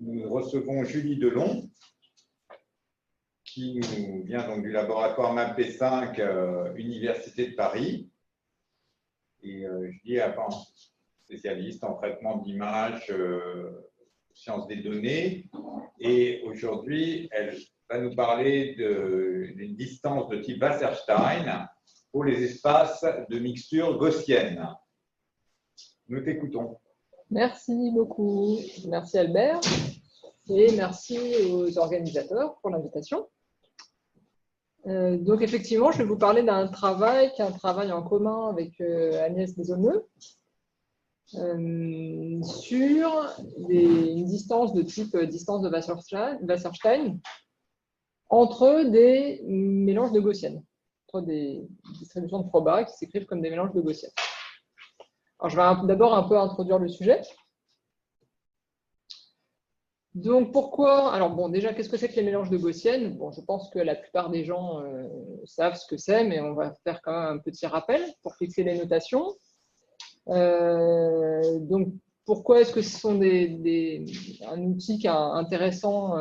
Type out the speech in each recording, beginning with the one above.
Nous recevons Julie Delon, qui nous vient donc du laboratoire MAP5, Université de Paris. Et Julie est spécialiste en traitement d'images, sciences des données. Et aujourd'hui, elle va nous parler d'une distance de type Wasserstein pour les espaces de mixture gaussienne. Nous t'écoutons. Merci beaucoup. Merci Albert. Et merci aux organisateurs pour l'invitation. Donc effectivement, je vais vous parler d'un travail qui est un travail en commun avec Agnès Maisonneuve sur une distance de type distance de Wasserstein entre des mélanges de gaussienne, entre des distributions de Froba qui s'écrivent comme des mélanges de gaussienne. Alors, je vais d'abord un peu introduire le sujet. Donc, pourquoi? Alors, bon, déjà, qu'est-ce que c'est que les mélanges de gaussienne? Bon, je pense que la plupart des gens savent ce que c'est, mais on va faire quand même un petit rappel pour fixer les notations. Donc, pourquoi est-ce que ce sont un outil qui est intéressant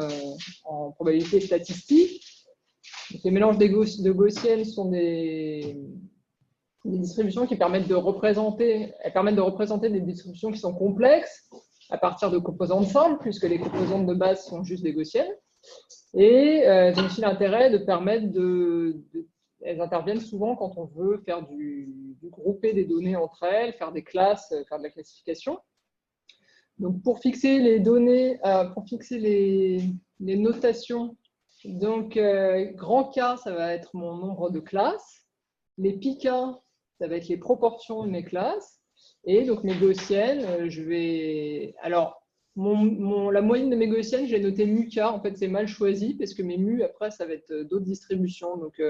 en probabilité statistique? Donc, les mélanges de gaussienne sont des distributions qui permettent de représenter des distributions qui sont complexes à partir de composantes simples, puisque les composantes de base sont juste des gaussiennes. Et elles ont aussi l'intérêt de permettre elles interviennent souvent quand on veut faire du grouper des données entre elles, faire des classes, faire de la classification. Donc pour fixer les données, pour fixer les notations, donc grand K, ça va être mon nombre de classes. Les pk, ça va être les proportions de mes classes. Et donc mes gaussiennes, alors, la moyenne de mes gaussiennes, j'ai noté μk. En fait, c'est mal choisi parce que mes mu, après, ça va être d'autres distributions. Donc,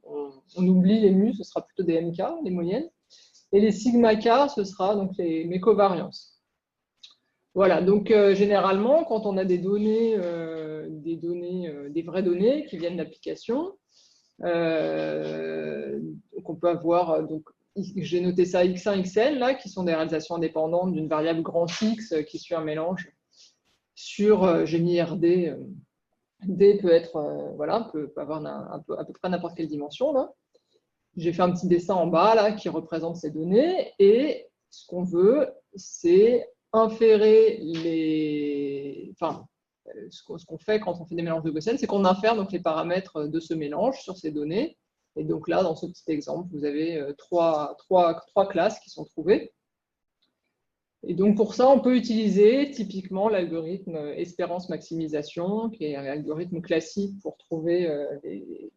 on oublie les mu, ce sera plutôt des mk, les moyennes. Et les sigma k, ce sera donc mes covariances. Voilà, donc généralement, quand on a des vraies données qui viennent d'application, donc on peut avoir, j'ai noté ça x1, xn, là, qui sont des réalisations indépendantes d'une variable grand X qui suit un mélange sur, j'ai mis RD, D peut être, voilà, peut avoir à peu près n'importe quelle dimension, là. J'ai fait un petit dessin en bas, là, qui représente ces données, et ce qu'on veut, c'est inférer ce qu'on fait quand on fait des mélanges de Gaussienne, c'est qu'on infère donc les paramètres de ce mélange sur ces données. Et donc là, dans ce petit exemple, vous avez trois classes qui sont trouvées. Et donc pour ça, on peut utiliser typiquement l'algorithme espérance maximisation, qui est un algorithme classique pour trouver les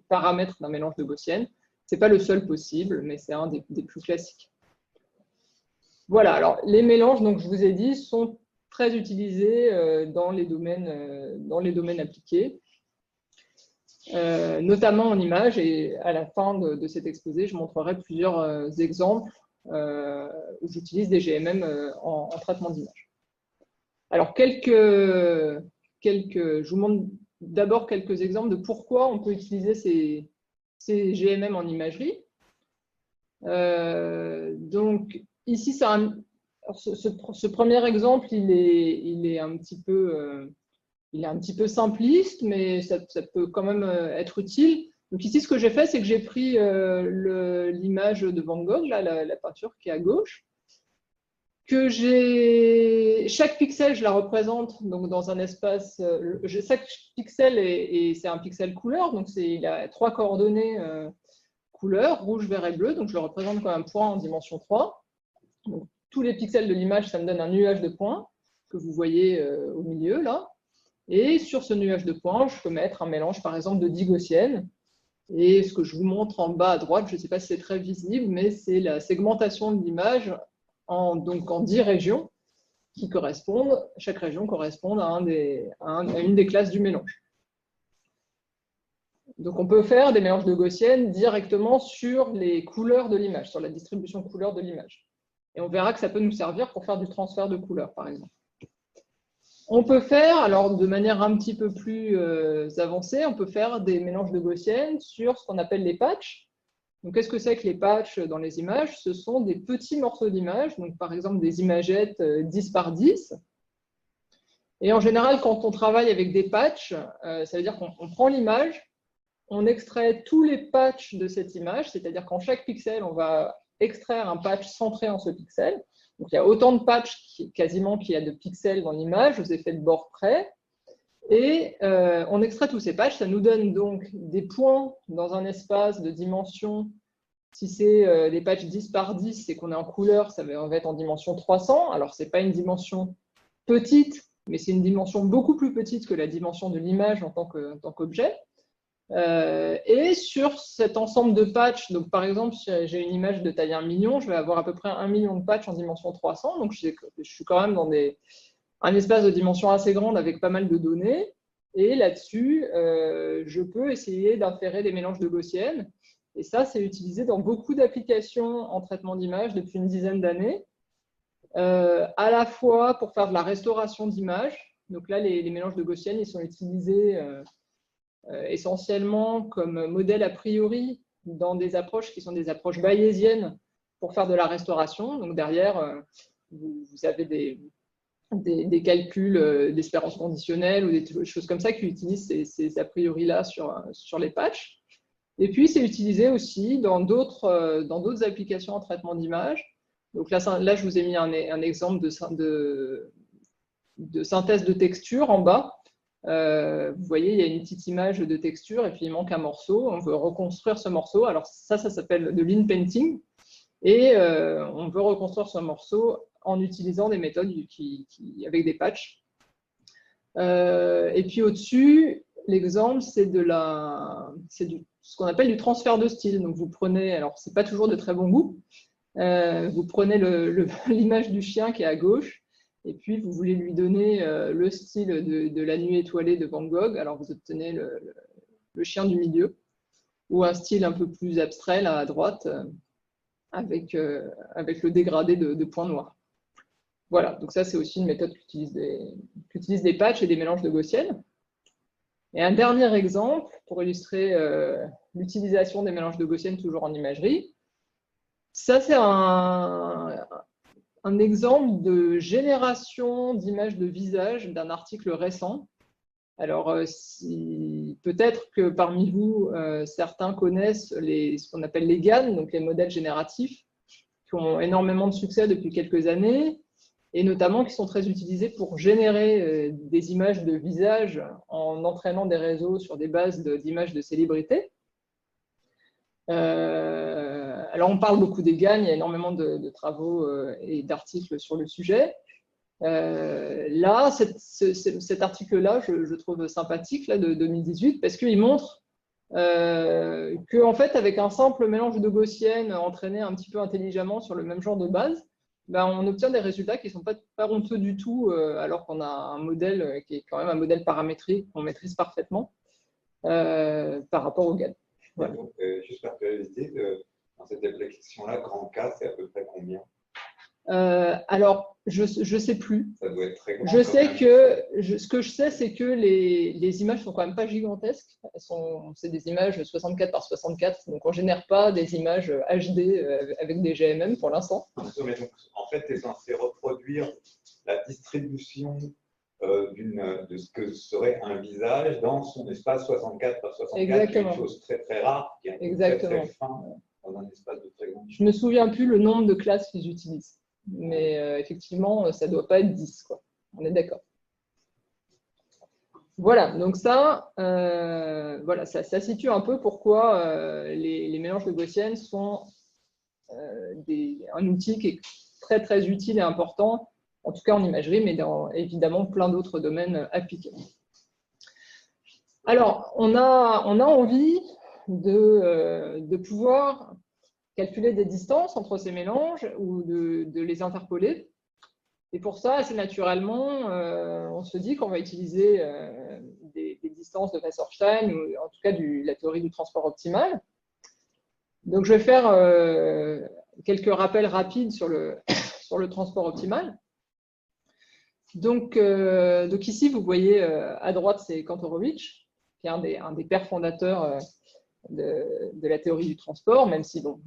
paramètres d'un mélange de Gaussienne. Ce n'est pas le seul possible, mais c'est un des plus classiques. Voilà, alors les mélanges, donc je vous ai dit, sont très utilisés dans les domaines appliqués. Notamment en images, et à la fin de cet exposé, je montrerai plusieurs exemples où j'utilise des GMM en traitement d'image. Alors, je vous montre d'abord quelques exemples de pourquoi on peut utiliser ces GMM en imagerie. Donc, ici, ce premier exemple, il est un petit peu simpliste, mais ça peut quand même être utile. Donc ici, ce que j'ai fait, c'est que j'ai pris l'image de Van Gogh, là, la peinture qui est à gauche, chaque pixel, je la représente donc dans un espace. Chaque pixel, c'est un pixel couleur, donc il a 3 coordonnées couleurs, rouge, vert et bleu, donc je le représente comme un point en dimension 3. Donc, tous les pixels de l'image, ça me donne un nuage de points que vous voyez au milieu, là. Et sur ce nuage de points, je peux mettre un mélange, par exemple, de 10 gaussiennes. Et ce que je vous montre en bas à droite, je ne sais pas si c'est très visible, mais c'est la segmentation de l'image en 10 régions qui correspondent. Chaque région correspond à une des classes du mélange. Donc, on peut faire des mélanges de gaussiennes directement sur les couleurs de l'image, sur la distribution couleur de l'image. Et on verra que ça peut nous servir pour faire du transfert de couleurs, par exemple. On peut faire, alors de manière un petit peu plus avancée, on peut faire des mélanges de gaussiennes sur ce qu'on appelle les patchs. Donc, qu'est-ce que c'est que les patchs dans les images? Ce sont des petits morceaux d'images, donc par exemple des imagettes 10 par 10, Et en général, quand on travaille avec des patchs, ça veut dire qu'on prend l'image, on extrait tous les patchs de cette image, c'est-à-dire qu'en chaque pixel, on va extraire un patch centré en ce pixel. Donc, il y a autant de patchs quasiment qu'il y a de pixels dans l'image, aux effets de bord près. Et on extrait tous ces patchs. Ça nous donne donc des points dans un espace de dimension. Si c'est des patchs 10 par 10 et qu'on est en couleur, ça va être en dimension 300. Alors, ce n'est pas une dimension petite, mais c'est une dimension beaucoup plus petite que la dimension de l'image en tant qu'objet. Et sur cet ensemble de patchs, donc par exemple, si j'ai une image de taille 1 million, je vais avoir à peu près 1 million de patchs en dimension 300. Donc, je suis quand même dans un espace de dimension assez grande avec pas mal de données. Et là-dessus, je peux essayer d'inférer des mélanges de Gaussienne. Et ça, c'est utilisé dans beaucoup d'applications en traitement d'image depuis une dizaine d'années, à la fois pour faire de la restauration d'images. Donc là, les mélanges de Gaussienne, ils sont utilisés essentiellement comme modèle a priori dans des approches qui sont des approches bayésiennes pour faire de la restauration. Donc derrière, vous avez des calculs d'espérance conditionnelle ou des choses comme ça qui utilisent ces a priori-là sur les patchs. Et puis, c'est utilisé aussi dans d'autres applications en traitement d'image. Donc là, je vous ai mis un exemple de synthèse de texture en bas. Vous voyez, il y a une petite image de texture et puis il manque un morceau. On veut reconstruire ce morceau. Alors ça s'appelle de l'in-painting. Et on veut reconstruire ce morceau en utilisant des méthodes avec des patchs. Et puis au-dessus, l'exemple, c'est ce qu'on appelle du transfert de style. Donc vous prenez, alors c'est pas toujours de très bon goût, vous prenez l'image du chien qui est à gauche, et puis vous voulez lui donner le style de la nuit étoilée de Van Gogh, alors vous obtenez le chien du milieu, ou un style un peu plus abstrait là à droite, avec le dégradé de points noirs. Voilà, donc ça c'est aussi une méthode qui utilise des patchs et des mélanges de Gaussienne. Et un dernier exemple pour illustrer l'utilisation des mélanges de Gaussienne toujours en imagerie. Ça c'est un exemple de génération d'images de visage d'un article récent. Alors, peut-être que parmi vous, certains connaissent ce qu'on appelle les GAN, donc les modèles génératifs, qui ont énormément de succès depuis quelques années, et notamment qui sont très utilisés pour générer des images de visage en entraînant des réseaux sur des bases d'images de célébrités. Alors, on parle beaucoup des GAN, il y a énormément de travaux et d'articles sur le sujet. Là, cet article-là, je trouve sympathique, là, de 2018, parce qu'il montre qu'en fait, avec un simple mélange de Gaussienne entraîné un petit peu intelligemment sur le même genre de base, ben, on obtient des résultats qui ne sont pas honteux du tout, alors qu'on a un modèle qui est quand même un modèle paramétrique qu'on maîtrise parfaitement par rapport au GAN. Voilà. Donc, juste par curiosité, dans cette application-là, grand K, c'est à peu près combien? Alors, je ne sais plus. Ça doit être très grand. Je sais ce que je sais, c'est que les images sont quand même pas gigantesques. C'est des images 64 par 64, donc on ne génère pas des images HD avec des GMM pour l'instant. Mais donc, en fait, tu es censé reproduire la distribution de ce que serait un visage dans son espace 64 par 64. Exactement. Une chose très très rare, qui est exactement. Très fin dans un espace de très grand. Je ne me souviens plus le nombre de classes qu'ils utilisent. Mais effectivement, ça ne doit pas être 10, quoi. On est d'accord. Voilà, donc ça, voilà, ça situe un peu pourquoi les mélanges de Gaussienne sont un outil qui est très très utile et important, en tout cas en imagerie, mais dans évidemment plein d'autres domaines appliqués. Alors, on a envie de pouvoir calculer des distances entre ces mélanges ou de les interpoler. Et pour ça, assez naturellement, on se dit qu'on va utiliser des distances de Wasserstein, ou en tout cas la théorie du transport optimal. Donc, je vais faire quelques rappels rapides sur le transport optimal. Donc ici, vous voyez à droite, c'est Kantorowicz, qui est un des pères fondateurs de la théorie du transport, même si bon,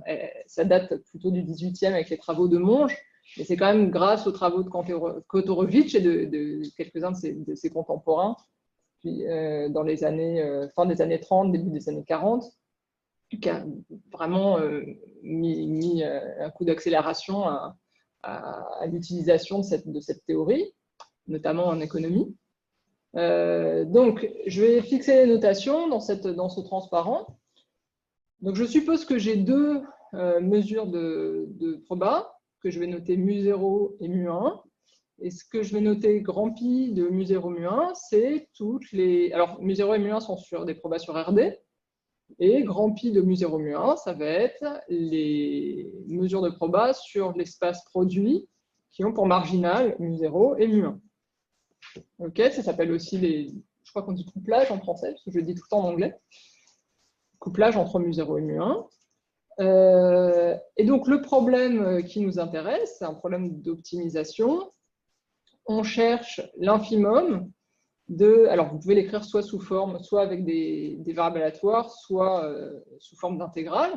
ça date plutôt du 18e avec les travaux de Monge. Mais c'est quand même grâce aux travaux de Kotorovitch et de quelques-uns de ses contemporains, puis, dans les années, fin des années 30, début des années 40, qui a vraiment mis un coup d'accélération à l'utilisation de cette théorie, notamment en économie. Donc, je vais fixer les notations dans ce transparent. Donc, je suppose que j'ai deux mesures de proba, que je vais noter mu0 et mu1. Et ce que je vais noter grand pi de mu0, mu1, c'est toutes les... Alors, mu0 et mu1 sont sur des probas sur RD. Et grand pi de mu0, mu1, ça va être les mesures de proba sur l'espace produit qui ont pour marginal mu0 et mu1. Ok, ça s'appelle aussi je crois qu'on dit couplage en français, parce que je le dis tout le temps en anglais. Couplage entre mu0 et mu1. Et donc, le problème qui nous intéresse, c'est un problème d'optimisation. On cherche l'infimum alors, vous pouvez l'écrire soit sous forme, soit avec des variables aléatoires, soit sous forme d'intégrale.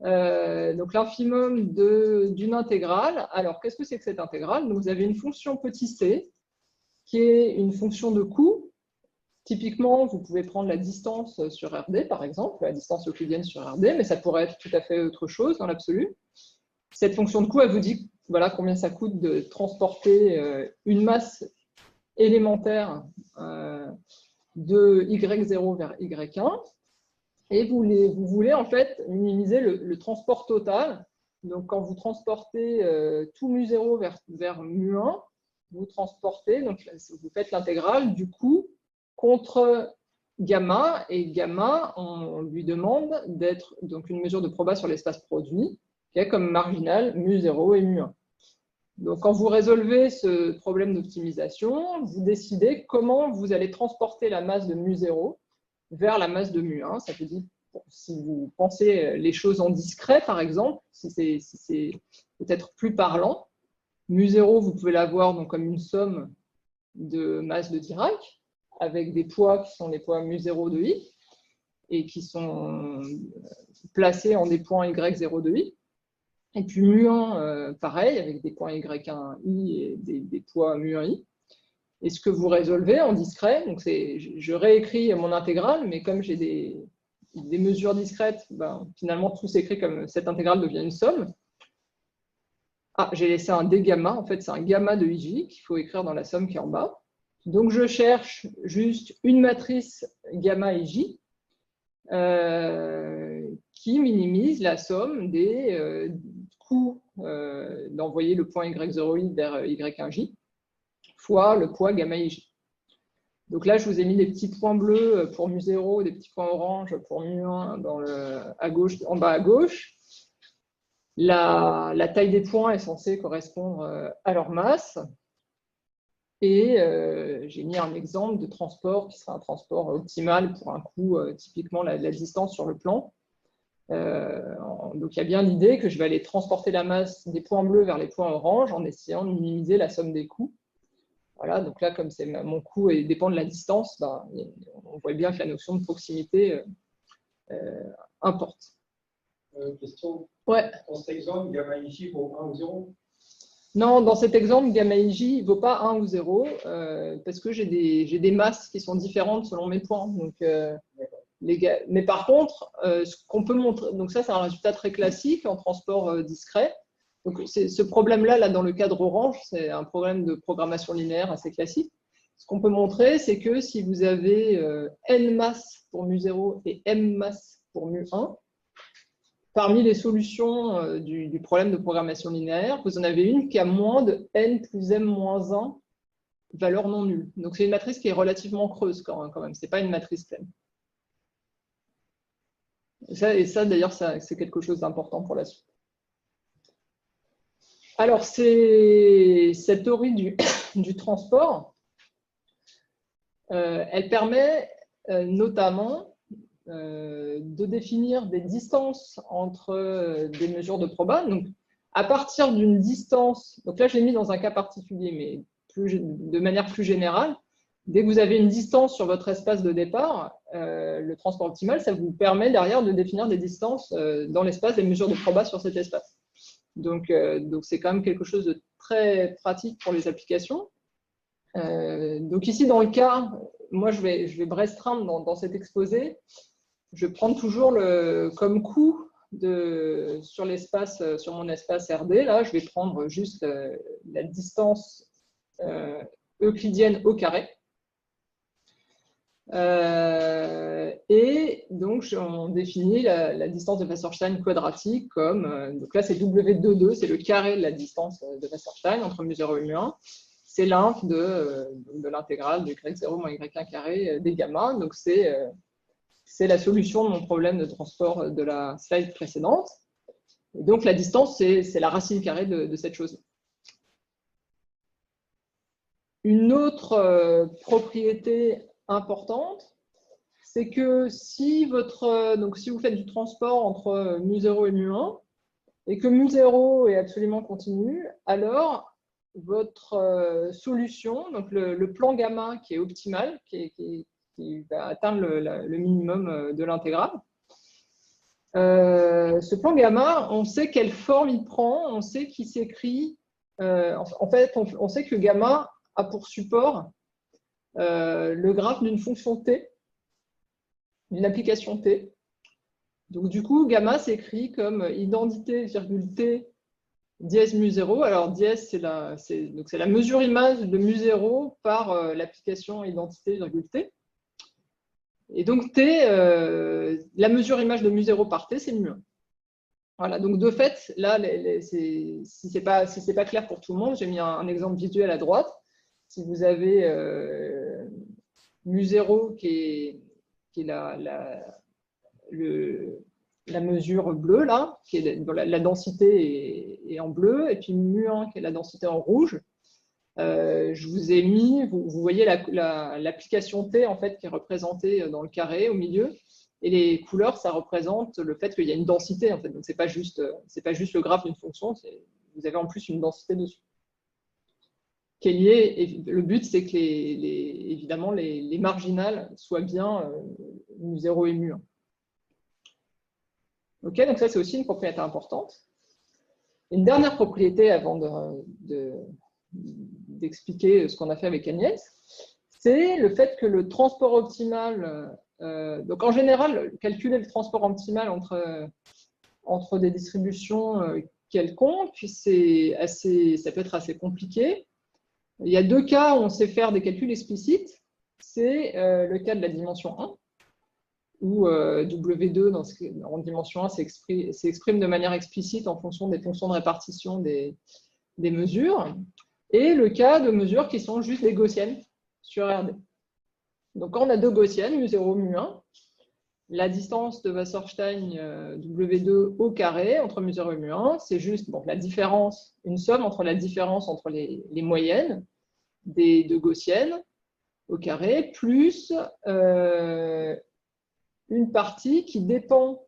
Donc, l'infimum d'une intégrale. Alors, qu'est-ce que c'est que cette intégrale? Donc, vous avez une fonction petit c, qui est une fonction de coût. Typiquement, vous pouvez prendre la distance sur RD, par exemple, la distance euclidienne sur RD, mais ça pourrait être tout à fait autre chose dans l'absolu. Cette fonction de coût, elle vous dit voilà, combien ça coûte de transporter une masse élémentaire de Y0 vers Y1, et vous voulez en fait minimiser le transport total. Donc, quand vous transportez tout mu0 vers mu1, vous transportez, donc vous faites l'intégrale du coût contre gamma, et gamma, on lui demande d'être donc une mesure de proba sur l'espace produit, qui a comme marginal mu0 et mu1. Donc, quand vous résolvez ce problème d'optimisation, vous décidez comment vous allez transporter la masse de mu0 vers la masse de mu1. Ça veut dire, si vous pensez les choses en discret, par exemple, si c'est peut-être plus parlant, mu0, vous pouvez l'avoir donc comme une somme de masse de Dirac, avec des poids qui sont les poids mu0 de i, et qui sont placés en des points y0 de i. Et puis mu1, pareil, avec des points y1i et des poids mu1i. Et ce que vous résolvez en discret, donc je réécris mon intégrale, mais comme j'ai des mesures discrètes, finalement tout s'écrit comme cette intégrale devient une somme. Ah, j'ai laissé un d gamma, en fait c'est un gamma de ij qu'il faut écrire dans la somme qui est en bas. Donc je cherche juste une matrice gamma ij qui minimise la somme des coûts d'envoyer le point y0i vers y1j fois le poids gamma ij. Donc là, je vous ai mis des petits points bleus pour mu0, des petits points oranges pour mu1 en bas à gauche. La taille des points est censée correspondre à leur masse. Et j'ai mis un exemple de transport qui sera un transport optimal pour un coût, typiquement la distance sur le plan. Donc il y a bien l'idée que je vais aller transporter la masse des points bleus vers les points oranges en essayant de minimiser la somme des coûts. Voilà, donc là, comme mon coût dépend de la distance, on voit bien que la notion de proximité importe. Question. Ouais. Dans cet exemple, gamma ij vaut 1 ou 0? Non, dans cet exemple, gamma ij ne vaut pas 1 ou 0 parce que j'ai des masses qui sont différentes selon mes points. Donc, mais par contre, ce qu'on peut montrer, donc ça c'est un résultat très classique en transport discret. Donc ce problème-là, là, dans le cadre orange, c'est un problème de programmation linéaire assez classique. Ce qu'on peut montrer, c'est que si vous avez n masses pour mu0 et m masses pour mu1, parmi les solutions du problème de programmation linéaire, vous en avez une qui a moins de n plus m moins 1 valeur non nulle. Donc c'est une matrice qui est relativement creuse quand même. Ce n'est pas une matrice pleine. Et ça d'ailleurs, c'est quelque chose d'important pour la suite. Alors, cette théorie du transport, elle permet notamment de définir des distances entre des mesures de proba. Donc, à partir d'une distance, donc là je l'ai mis dans un cas particulier, mais de manière plus générale, dès que vous avez une distance sur votre espace de départ, le transport optimal, ça vous permet derrière de définir des distances dans l'espace, des mesures de proba sur cet espace. Donc c'est quand même quelque chose de très pratique pour les applications. Donc ici, dans le cas, moi, je vais me restreindre dans cet exposé. Je vais prendre toujours comme coût sur mon espace RD. Là, je vais prendre juste la distance euclidienne au carré. Et donc, on définit la distance de Wasserstein quadratique comme, donc là, c'est W22, c'est le carré de la distance de Wasserstein entre mu0 et mu1. C'est l'inf de l'intégrale de y0 moins y1 carré des gamma. Donc, c'est la solution de mon problème de transport de la slide précédente. Et donc, la distance, c'est la racine carrée de cette chose. Une autre propriété importante, c'est que si vous faites du transport entre mu0 et mu1, et que mu0 est absolument continu, alors votre solution, donc le plan gamma qui est optimal, qui va atteindre le minimum de l'intégrale, ce plan gamma, on sait quelle forme il prend, on sait qu'il s'écrit, en fait, on sait que gamma a pour support le graphe d'une fonction t, d'une application t. Donc du coup, gamma s'écrit comme identité, virgule t, dièse mu0. Alors dièse, c'est la mesure image de mu0 par l'application identité, virgule t. Et donc t, la mesure image de mu0 par t, c'est mu1. Voilà, donc de fait, là, si ce n'est pas clair pour tout le monde, j'ai mis un exemple visuel à droite. Si vous avez mu0 qui est la mesure bleue, là, qui est la densité est en bleu, et puis mu1 qui est la densité en rouge, je vous ai mis, vous voyez l'application T en fait, qui est représentée dans le carré au milieu, et les couleurs, ça représente le fait qu'il y a une densité, en fait. Donc, ce n'est pas juste le graphe d'une fonction, vous avez en plus une densité dessus. Qui est liée, et le but, c'est que évidemment, les marginales soient bien mu0 et mu1. Ok, donc ça, c'est aussi une propriété importante. Une dernière propriété avant d'expliquer ce qu'on a fait avec Agnès, c'est le fait que le transport optimal, donc en général, calculer le transport optimal entre des distributions quelconques, ça peut être assez compliqué. Il y a deux cas où on sait faire des calculs explicites. C'est le cas de la dimension 1, où W2 en dimension 1 s'exprime de manière explicite en fonction des fonctions de répartition des mesures, et le cas de mesures qui sont juste des gaussiennes sur RD. Donc quand on a deux gaussiennes, mu0, mu1, la distance de Wasserstein W2 au carré entre mu0 et mu1, c'est juste la différence, une somme entre la différence entre les moyennes des deux gaussiennes au carré, plus une partie qui dépend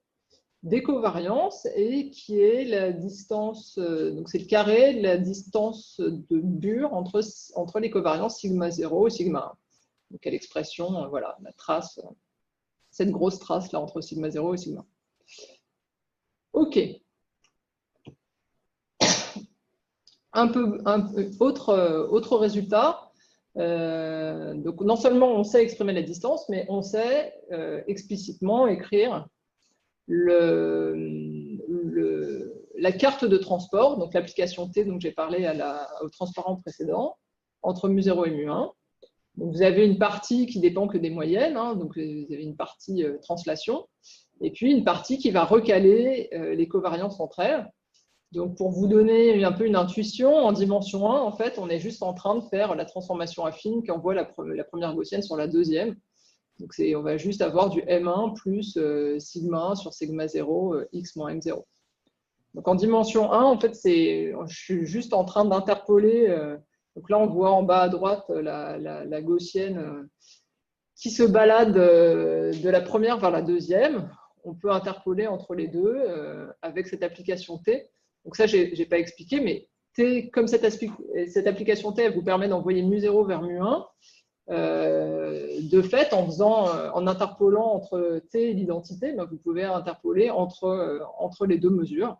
des covariances et qui est la distance, donc c'est le carré de la distance de Bure entre les covariances sigma 0 et sigma 1. Donc, quelle expression, voilà, la trace, cette grosse trace là entre sigma 0 et sigma 1. Ok. Autre résultat. Donc, non seulement on sait exprimer la distance, mais on sait explicitement écrire la carte de transport, donc l'application T dont j'ai parlé au transparent précédent, entre mu0 et mu1. Donc, vous avez une partie qui dépend que des moyennes, hein, donc vous avez une partie translation, et puis une partie qui va recaler les covariances entre elles. Donc, pour vous donner un peu une intuition, en dimension 1, en fait, on est juste en train de faire la transformation affine qui envoie la première gaussienne sur la deuxième. Donc, on va juste avoir du M1 plus sigma 1 sur sigma 0, x moins M0. Donc, en dimension 1, en fait, je suis juste en train d'interpoler. Donc là, on voit en bas à droite la gaussienne qui se balade de la première vers la deuxième. On peut interpoler entre les deux avec cette application T. Donc ça, je n'ai pas expliqué, mais T, comme cette application T, elle vous permet d'envoyer mu0 vers mu1. De fait, en interpolant entre T et l'identité, vous pouvez interpoler entre les deux mesures.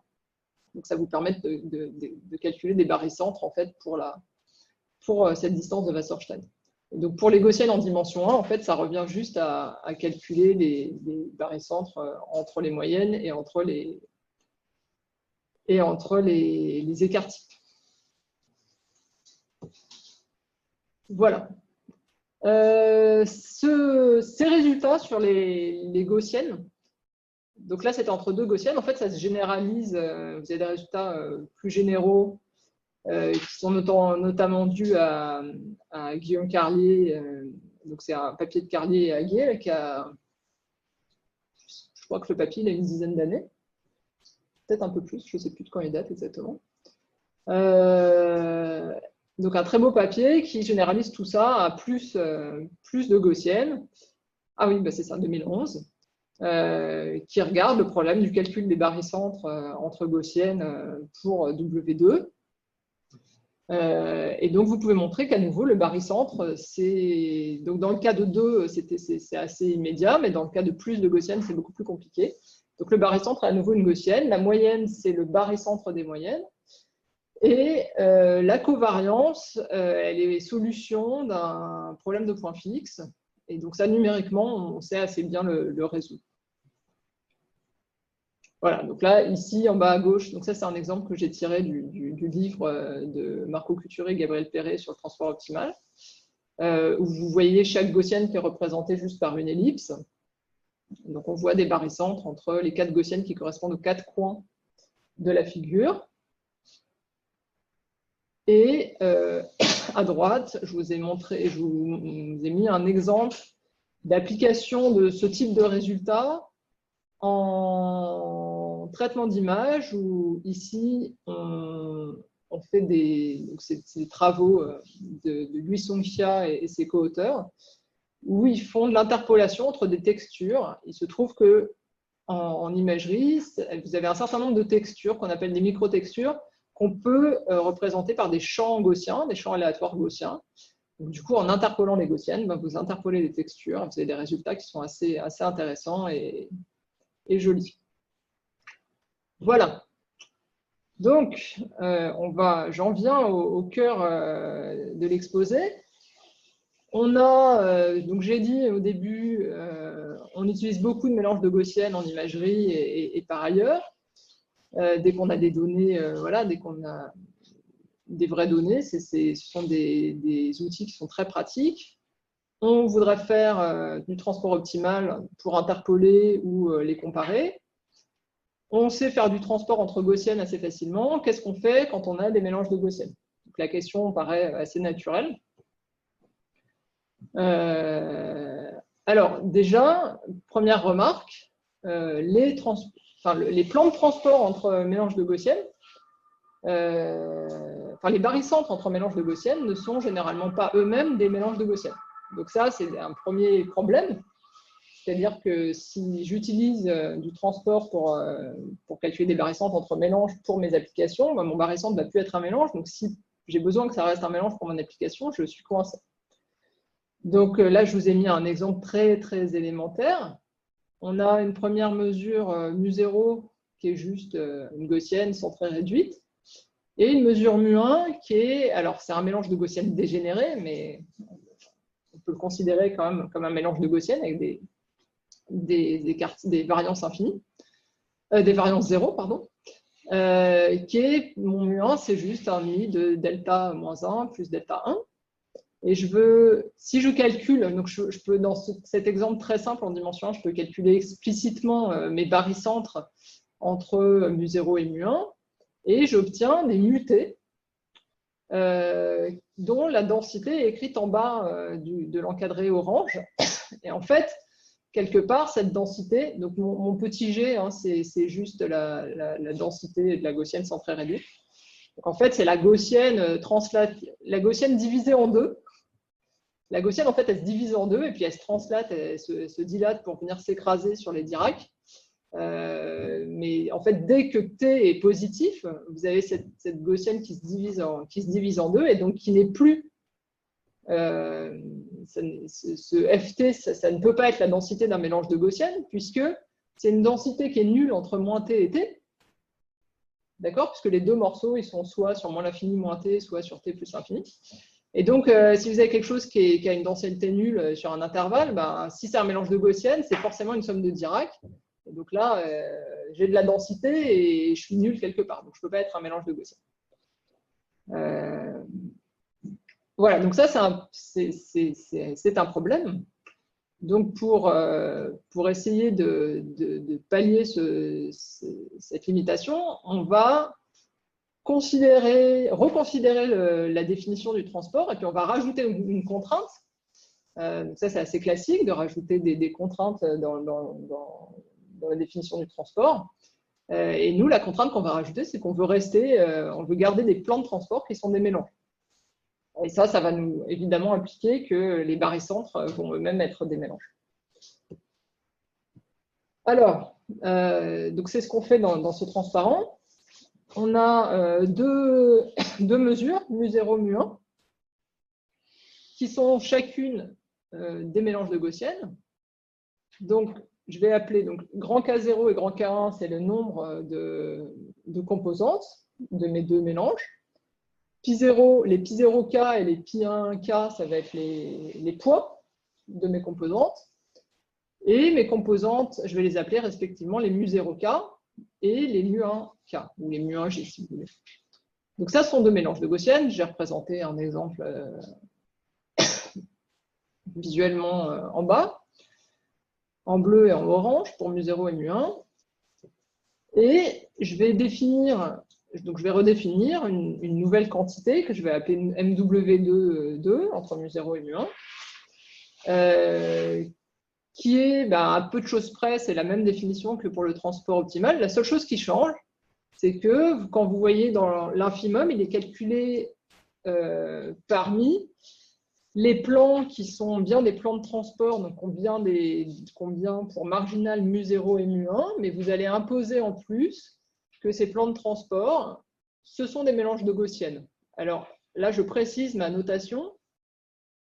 Donc, ça vous permet de calculer des barycentres en fait, pour cette distance de Wasserstein. Et donc, pour les gaussiennes en dimension 1, en fait, ça revient juste à calculer les barycentres entre les moyennes et entre les écarts-types. Voilà. Ces résultats sur les gaussiennes, donc là, c'était entre deux gaussiennes. En fait, ça se généralise. Vous avez des résultats plus généraux qui sont notamment dus à Guillaume Carlier. Donc, c'est un papier de Carlier et Aguier qui a, je crois que le papier, il a une dizaine d'années. Peut-être un peu plus, je ne sais plus de quand il date exactement. Donc, un très beau papier qui généralise tout ça à plus de gaussiennes. Ah oui, bah c'est ça, 2011. Qui regarde le problème du calcul des barycentres entre gaussiennes pour W2. Et donc, vous pouvez montrer qu'à nouveau, le barycentre, c'est. Donc, dans le cas de 2, c'est assez immédiat, mais dans le cas de plus de gaussiennes, c'est beaucoup plus compliqué. Donc, le barycentre est à nouveau une gaussienne. La moyenne, c'est le barycentre des moyennes. Et la covariance, elle est solution d'un problème de point fixe. Et donc, ça, numériquement, on sait assez bien le résoudre. Voilà, donc là, ici, en bas à gauche, donc ça, c'est un exemple que j'ai tiré du livre de Marco Couturier et Gabriel Perret sur le transport optimal, où vous voyez chaque gaussienne qui est représentée juste par une ellipse. Donc, on voit des barycentres entre les 4 gaussiennes qui correspondent aux 4 coins de la figure. Et à droite, je vous ai mis un exemple d'application de ce type de résultat en traitement d'image, où ici, on fait des travaux de Louis Songxia et ses co-auteurs, où ils font de l'interpolation entre des textures. Il se trouve que en imagerie, vous avez un certain nombre de textures qu'on appelle des microtextures, qu'on peut représenter par des champs gaussiens, des champs aléatoires gaussiens. Donc, du coup, en interpolant les gaussiennes, vous interpolez les textures, vous avez des résultats qui sont assez intéressants et jolis. Voilà. Donc, j'en viens au cœur de l'exposé. On a, donc j'ai dit au début, on utilise beaucoup de mélanges de gaussiennes en imagerie et par ailleurs. Dès qu'on a des données, dès qu'on a des vraies données, ce sont des outils qui sont très pratiques. On voudrait faire du transport optimal pour interpoler ou les comparer. On sait faire du transport entre gaussiennes assez facilement. Qu'est-ce qu'on fait quand on a des mélanges de gaussiennes? Donc, la question paraît assez naturelle. Alors, déjà, première remarque, les plans de transport entre mélanges de gaussiennes, les barycentres entre mélanges de gaussiennes ne sont généralement pas eux-mêmes des mélanges de gaussiennes. Donc ça, c'est un premier problème. C'est-à-dire que si j'utilise du transport pour calculer des barycentres entre mélanges pour mes applications, mon barycentre ne va plus être un mélange. Donc si j'ai besoin que ça reste un mélange pour mon application, je suis coincé. Donc là, je vous ai mis un exemple très, très élémentaire. On a une première mesure mu0 qui est juste une gaussienne centrée réduite, et une mesure mu1 qui est, alors c'est un mélange de gaussiennes dégénérées, mais on peut le considérer quand même comme un mélange de gaussiennes avec des variances infinies, des variances 0, pardon, qui est, mon mu1, c'est juste un mi de delta moins 1 plus delta 1. Et si je calcule, donc je peux, dans cet exemple très simple en dimension 1, je peux calculer explicitement mes barycentres entre mu0 et mu1, et j'obtiens des mu-t dont la densité est écrite en bas de l'encadré orange. Et en fait, quelque part, cette densité, donc mon petit g, c'est juste la densité de la gaussienne centrée réduite. Donc en fait, c'est la gaussienne divisée en deux. La gaussienne, en fait, elle se divise en deux et puis elle se translate, elle se dilate pour venir s'écraser sur les Dirac. Mais en fait, dès que t est positif, vous avez cette gaussienne qui se divise en deux et donc qui n'est plus. Ce ft, ça ne peut pas être la densité d'un mélange de gaussiennes puisque c'est une densité qui est nulle entre moins t et t. d'accord? Puisque les deux morceaux, ils sont soit sur moins l'infini moins t, soit sur t plus l'infini. Et donc, si vous avez quelque chose qui a une densité nulle sur un intervalle, ben, si c'est un mélange de gaussienne, c'est forcément une somme de Dirac. Et donc là, j'ai de la densité et je suis nul quelque part. Donc, je ne peux pas être un mélange de gaussienne. Voilà, donc ça, c'est un problème. Donc, pour essayer de pallier cette limitation, on va reconsidérer la définition du transport et puis on va rajouter une contrainte. Donc ça, c'est assez classique de rajouter des contraintes dans la définition du transport. Et nous, la contrainte qu'on va rajouter, c'est qu'on veut on veut garder des plans de transport qui sont des mélanges. Et ça va nous évidemment impliquer que les barycentres vont eux-mêmes être des mélanges. Alors, donc c'est ce qu'on fait dans ce transparent. On a deux mesures, mu0, mu1, qui sont chacune des mélanges de gaussienne. Donc, je vais appeler donc, grand K0 et grand K1, c'est le nombre de composantes de mes deux mélanges. Pi0, les Pi0K et les Pi1K, ça va être les poids de mes composantes. Et mes composantes, je vais les appeler respectivement les mu0K et les mu1K, ou les mu1G si vous voulez. Donc ça, ce sont deux mélanges de gaussienne. J'ai représenté un exemple visuellement en bas, en bleu et en orange pour mu0 et mu1. Et je vais redéfinir une nouvelle quantité que je vais appeler MW2 entre mu0 et mu1, qui est, à peu de choses près, c'est la même définition que pour le transport optimal. La seule chose qui change, c'est que quand vous voyez dans l'infimum, il est calculé parmi les plans qui sont bien des plans de transport, donc combien pour marginal mu0 et mu1, mais vous allez imposer en plus que ces plans de transport, ce sont des mélanges de gaussienne. Alors là, je précise ma notation.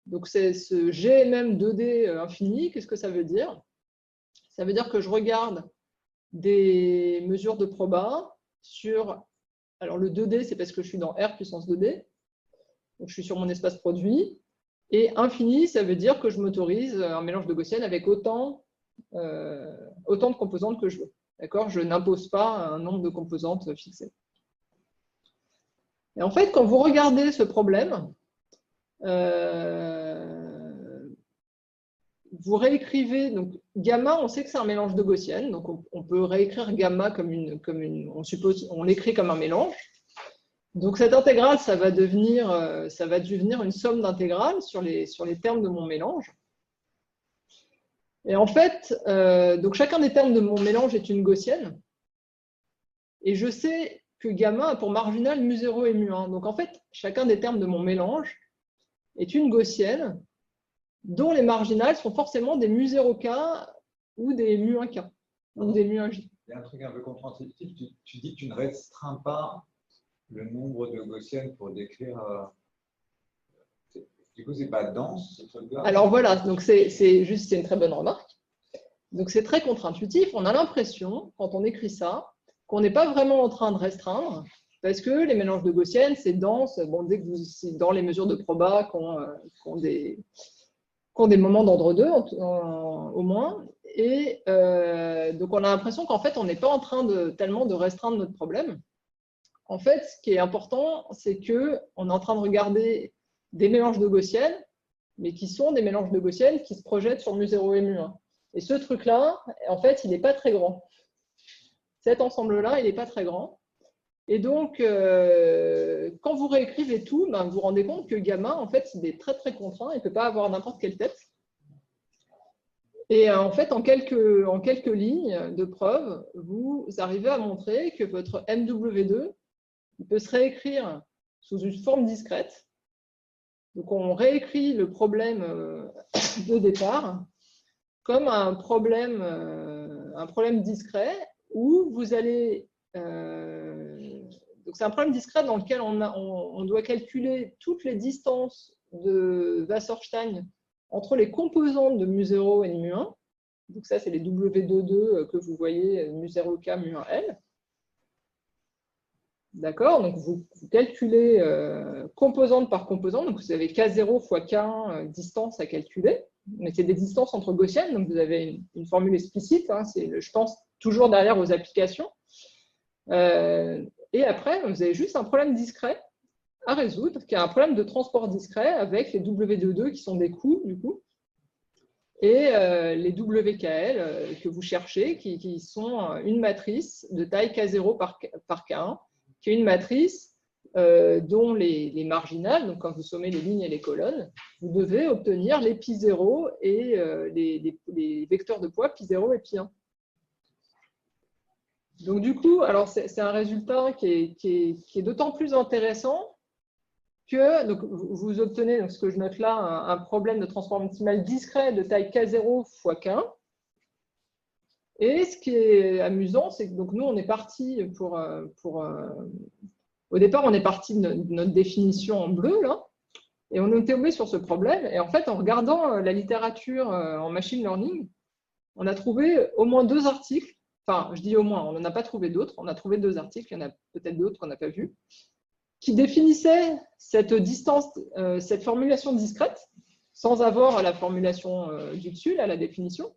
Donc c'est ce GMM 2D infini, qu'est-ce que ça veut dire? Ça veut dire que je regarde des mesures de proba sur... Alors le 2D, c'est parce que je suis dans R puissance 2D. Donc je suis sur mon espace produit. Et infini, ça veut dire que je m'autorise un mélange de gaussienne avec autant de composantes que je veux. D'accord? Je n'impose pas un nombre de composantes fixé. Et en fait, quand vous regardez ce problème, vous réécrivez, donc gamma, on sait que c'est un mélange de gaussienne, donc on peut réécrire gamma on l'écrit comme un mélange. Donc cette intégrale, ça va devenir une somme d'intégrales sur les termes de mon mélange. Et en fait, donc chacun des termes de mon mélange est une gaussienne. Et je sais que gamma a pour marginal mu0 et mu1. Donc en fait, chacun des termes de mon mélange est une gaussienne dont les marginales sont forcément des mu0K ou des mu1K ou des mu1J. Il y a un truc un peu contre-intuitif. Tu dis que tu ne restreins pas le nombre de gaussiennes pour décrire. Du coup, c'est pas dense ce truc-là. Alors voilà, donc c'est une très bonne remarque. Donc c'est très contre-intuitif. On a l'impression, quand on écrit ça, qu'on n'est pas vraiment en train de restreindre, parce que les mélanges de gaussiennes, c'est dense. Bon, dès que c'est dans les mesures de proba qui ont des moments d'ordre 2 au moins. Et donc on a l'impression qu'en fait, on n'est pas en train tellement de restreindre notre problème. En fait, ce qui est important, c'est qu'on est en train de regarder des mélanges de gaussiennes, mais qui sont des mélanges de gaussiennes qui se projettent sur mu0 et mu1. Et ce truc-là, en fait, il n'est pas très grand. Cet ensemble-là, il n'est pas très grand. Et donc, quand vous réécrivez tout, vous vous rendez compte que gamma, en fait, il est très, très contraint. Il ne peut pas avoir n'importe quelle tête. Et en fait, en quelques lignes de preuve, vous arrivez à montrer que votre MW2 peut se réécrire sous une forme discrète. Donc, on réécrit le problème de départ comme un problème discret où vous allez... donc, c'est un problème discret dans lequel on doit calculer toutes les distances de Wasserstein entre les composantes de mu0 et mu1. Donc, ça, c'est les W22 que vous voyez, mu0K, mu1L. D'accord? Donc, vous calculez composante par composante. Donc, vous avez K0 fois K1 distance à calculer. Mais c'est des distances entre gaussiennes. Donc, vous avez une formule explicite. Hein, je pense toujours derrière vos applications. Et après, vous avez juste un problème discret à résoudre, qui est un problème de transport discret avec les W22 qui sont des coûts, du coup, et les WKL que vous cherchez, qui sont une matrice de taille K0 par K1, qui est une matrice dont les marginales, donc quand vous sommez les lignes et les colonnes, vous devez obtenir les π0 et les vecteurs de poids π0 et π1. Donc du coup, alors c'est un résultat qui est d'autant plus intéressant que donc, vous obtenez, donc, ce que je note là, un problème de transport optimal discret de taille K0 fois K1. Et ce qui est amusant, c'est que donc, nous, on est parti au départ, on est parti de notre définition en bleu, là, et on est tombé sur ce problème. Et en fait, en regardant la littérature en machine learning, on a trouvé au moins 2 articles. Enfin, je dis au moins, on n'en a pas trouvé d'autres. On a trouvé 2 articles, il y en a peut-être d'autres qu'on n'a pas vus, qui définissait cette distance, cette formulation discrète, sans avoir la formulation du dessus, là, la définition.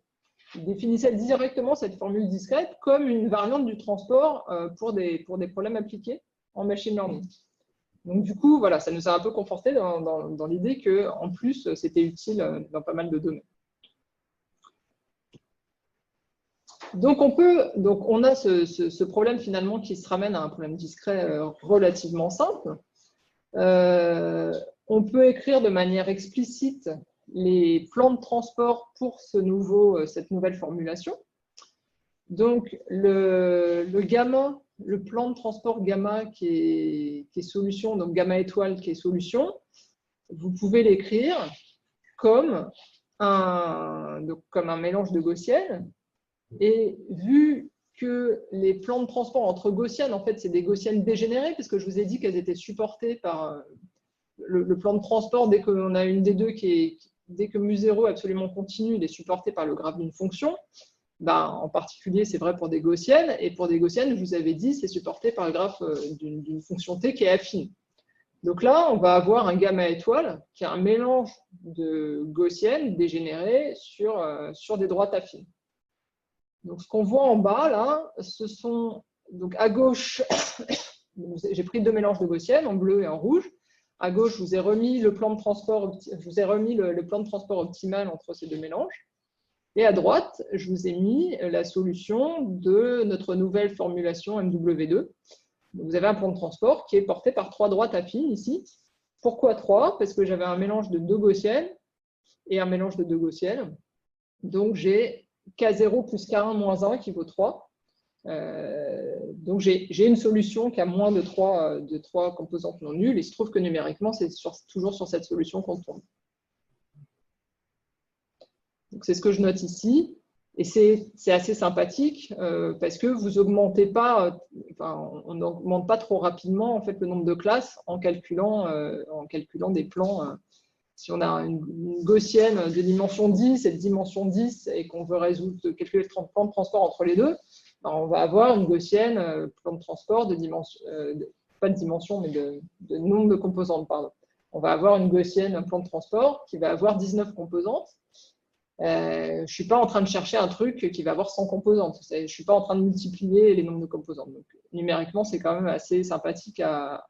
Il définissait directement cette formule discrète comme une variante du transport pour des problèmes appliqués en machine learning. Donc du coup, voilà, ça nous a un peu conforté dans l'idée qu'en plus, c'était utile dans pas mal de domaines. Donc, on a ce problème finalement qui se ramène à un problème discret relativement simple. On peut écrire de manière explicite les plans de transport pour cette nouvelle formulation. Donc, le gamma, le plan de transport gamma qui est solution, donc gamma étoile qui est solution, vous pouvez l'écrire comme un mélange de gaussiennes. Et vu que les plans de transport entre gaussiennes, en fait, c'est des gaussiennes dégénérées, parce que je vous ai dit qu'elles étaient supportées par le plan de transport, dès qu'on a une des deux dès que mu0 est absolument continu, il est supporté par le graphe d'une fonction. Ben, en particulier, c'est vrai pour des gaussiennes. Et pour des gaussiennes, je vous avais dit, c'est supporté par le graphe d'une fonction t qui est affine. Donc là, on va avoir un gamma étoile qui est un mélange de gaussiennes dégénérées sur des droites affines. Donc, ce qu'on voit en bas, là, ce sont, donc à gauche, j'ai pris 2 mélanges de gaussiennes, en bleu et en rouge. À gauche, je vous ai remis le plan de transport, le plan de transport optimal entre ces 2 mélanges. Et à droite, je vous ai mis la solution de notre nouvelle formulation MW2. Donc, vous avez un plan de transport qui est porté par 3 droites affines ici. Pourquoi 3? Parce que j'avais un mélange de 2 gaussiennes et un mélange de 2 gaussiennes. Donc, j'ai K0 plus K1 moins 1 qui vaut 3. Donc, j'ai une solution qui a moins de 3 composantes non nulles. Il se trouve que numériquement, c'est toujours sur cette solution qu'on tombe. Donc, c'est ce que je note ici. Et c'est assez sympathique parce que vous augmentez pas, on n'augmente pas trop rapidement en fait, le nombre de classes en calculant des plans. Si on a une gaussienne de dimension 10 et de dimension 10 et qu'on veut calculer le plan de transport entre les deux, ben on va avoir une gaussienne plan de transport de dimension, pas de dimension, mais de nombre de composantes. Pardon. On va avoir une gaussienne plan de transport qui va avoir 19 composantes. Je ne suis pas en train de chercher un truc qui va avoir 100 composantes. Je ne suis pas en train de multiplier les nombres de composantes. Donc, numériquement, c'est quand même assez sympathique à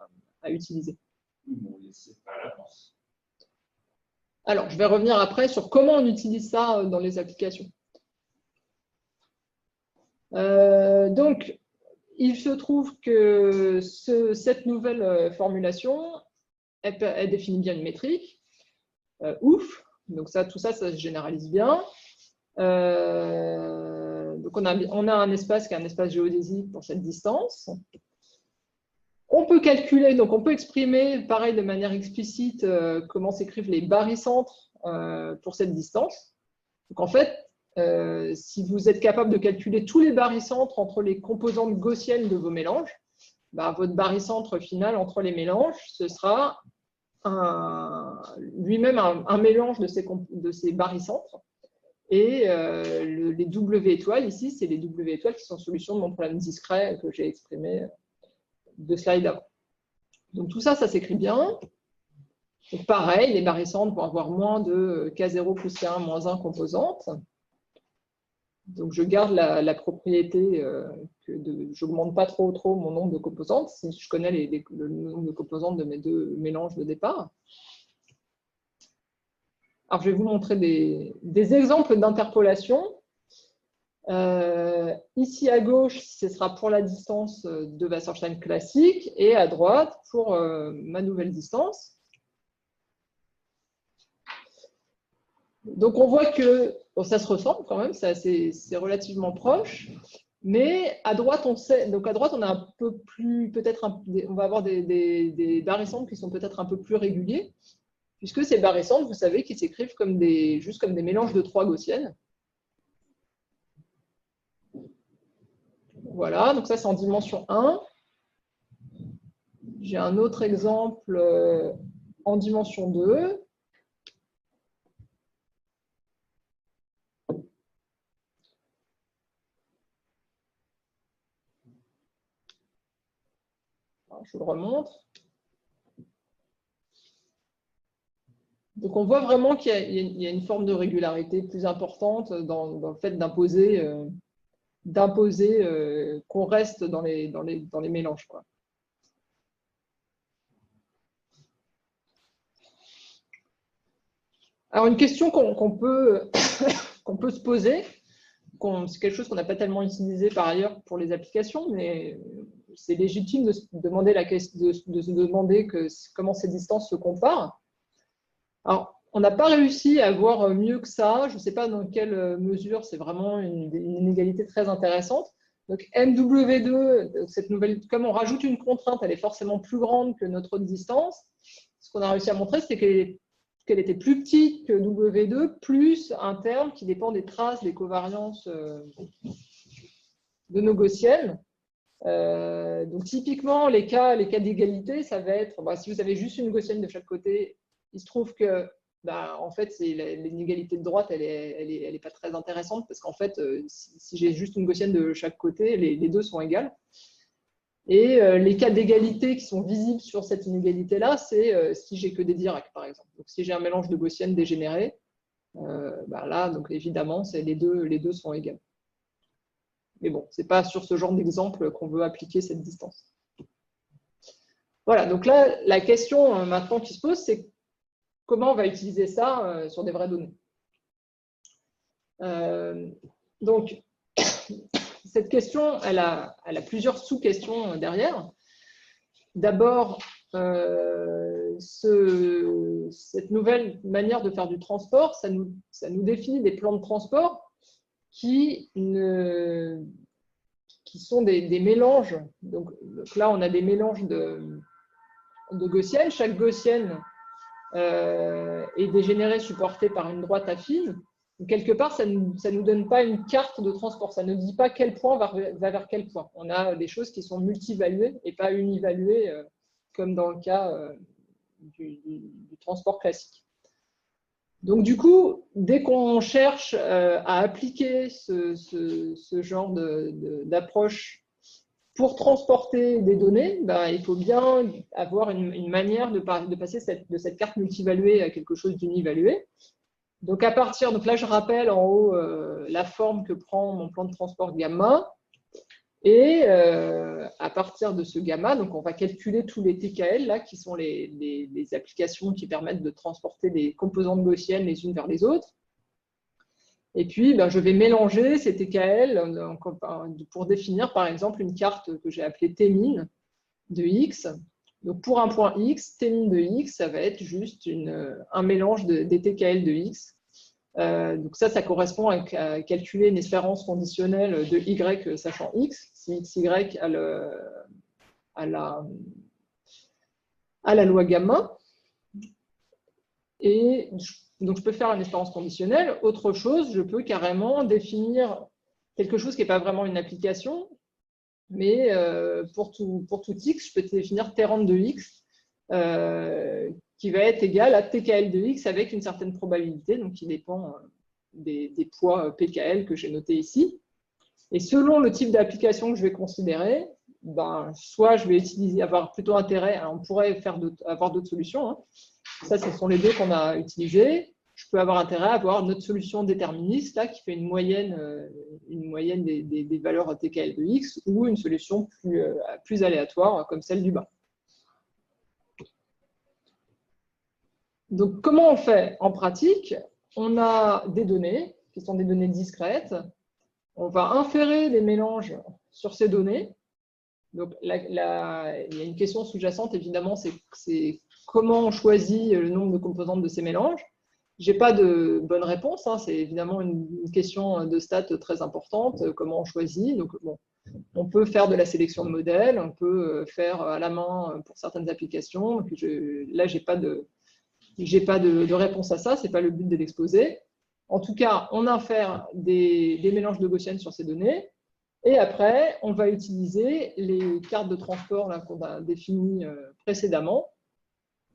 utiliser. Alors, je vais revenir après sur comment on utilise ça dans les applications. Donc, il se trouve que cette nouvelle formulation, elle définit bien une métrique. Ouf! Donc, tout ça, ça se généralise bien. Donc, on a un espace qui est un espace géodésique pour cette distance. On peut calculer, donc on peut exprimer, pareil, de manière explicite, comment s'écrivent les barycentres pour cette distance. Donc, en fait, si vous êtes capable de calculer tous les barycentres entre les composantes gaussiennes de vos mélanges, bah, votre barycentre final entre les mélanges, ce sera lui-même un mélange de ces barycentres. Et les W étoiles, ici, c'est les W étoiles qui sont solutions de mon problème discret que j'ai exprimé de slide avant. Donc tout ça, ça s'écrit bien. Donc pareil, les barycentres vont avoir moins de K0 plus K1 moins 1 composantes. Donc je garde la propriété je n'augmente pas trop mon nombre de composantes si je connais le nombre de composantes de mes deux mélanges de départ. Alors je vais vous montrer des exemples d'interpolation. Ici à gauche, ce sera pour la distance de Wasserstein classique et à droite pour ma nouvelle distance. Donc on voit que bon, ça se ressemble quand même, c'est relativement proche, mais à droite on sait, donc à droite on a un peu plus, on va avoir des barycentres qui sont peut-être un peu plus réguliers, puisque ces barycentres, vous savez, qu'ils s'écrivent juste comme des mélanges de 3 gaussiennes. Voilà, donc ça c'est en dimension 1. J'ai un autre exemple en dimension 2. Alors, je vous le remontre. Donc on voit vraiment qu'il y a une forme de régularité plus importante dans le fait d'imposer qu'on reste dans les mélanges, quoi. Alors une question qu'on peut se poser, c'est quelque chose qu'on n'a pas tellement utilisé par ailleurs pour les applications, mais c'est légitime de se demander comment ces distances se comparent. Alors, on n'a pas réussi à voir mieux que ça. Je ne sais pas dans quelle mesure c'est vraiment une inégalité très intéressante. Donc, MW2, cette nouvelle, comme on rajoute une contrainte, elle est forcément plus grande que notre autre distance. Ce qu'on a réussi à montrer, c'est qu'elle était plus petite que W2, plus un terme qui dépend des traces, des covariances de nos gaussiennes. Donc, typiquement, les cas d'égalité, ça va être, si vous avez juste une gaussienne de chaque côté, il se trouve que, en fait, l'inégalité de droite, elle est pas très intéressante parce qu'en fait, si j'ai juste une gaussienne de chaque côté, les deux sont égales. Et les cas d'égalité qui sont visibles sur cette inégalité-là, c'est si j'ai que des Dirac, par exemple. Donc, si j'ai un mélange de gaussiennes dégénérées, là, donc évidemment, les deux sont égales. Mais bon, ce n'est pas sur ce genre d'exemple qu'on veut appliquer cette distance. Voilà, donc là, la question maintenant qui se pose, c'est comment on va utiliser ça sur des vraies données. Donc, cette question, elle a plusieurs sous-questions derrière. D'abord, cette nouvelle manière de faire du transport, ça nous définit des plans de transport qui sont des mélanges. Donc là, on a des mélanges de gaussiennes. Chaque gaussienne est dégénérée supportée par une droite affine. Donc, quelque part, ça ne nous donne pas une carte de transport. Ça ne dit pas quel point va vers quel point. On a des choses qui sont multivaluées et pas univaluées, comme dans le cas du transport classique. Donc, du coup, dès qu'on cherche à appliquer ce genre d'approche pour transporter des données, il faut bien avoir une manière de passer de cette carte multivaluée à quelque chose d'univalué. Donc, donc là, je rappelle en haut la forme que prend mon plan de transport gamma. Et à partir de ce gamma, donc on va calculer tous les TKL, là, qui sont les applications qui permettent de transporter des composantes gaussiennes les unes vers les autres. Et puis, je vais mélanger ces TKL pour définir, par exemple, une carte que j'ai appelée T-min de X. Donc, pour un point X, T-min de X, ça va être juste un mélange des TKL de X. Donc ça correspond à calculer une espérance conditionnelle de Y sachant X, si XY à la loi gamma. Et donc je peux faire une espérance conditionnelle. Autre chose, je peux carrément définir quelque chose qui n'est pas vraiment une application, mais pour tout X, je peux définir T-rand de X, qui va être égal à TKL de X avec une certaine probabilité, donc qui dépend des poids PKL que j'ai notés ici. Et selon le type d'application que je vais considérer, ben, soit je vais avoir plutôt intérêt, alors on pourrait avoir d'autres solutions, hein. Ça, ce sont les deux qu'on a utilisées. Je peux avoir intérêt à avoir notre solution déterministe là, qui fait une moyenne des valeurs TKL de X ou une solution plus aléatoire comme celle du bas. Donc, comment on fait en pratique? On a des données qui sont des données discrètes. On va inférer des mélanges sur ces données. Donc, il y a une question sous-jacente, évidemment, c'est comment on choisit le nombre de composantes de ces mélanges. Je n'ai pas de bonne réponse, hein. C'est évidemment une question de stats très importante, comment on choisit. Donc, bon, on peut faire de la sélection de modèles, on peut faire à la main pour certaines applications. Donc, là, je n'ai pas de réponse à ça, ce n'est pas le but de l'exposer. En tout cas, on infère des mélanges de Gaussienne sur ces données. Et après, on va utiliser les cartes de transport qu'on a définies précédemment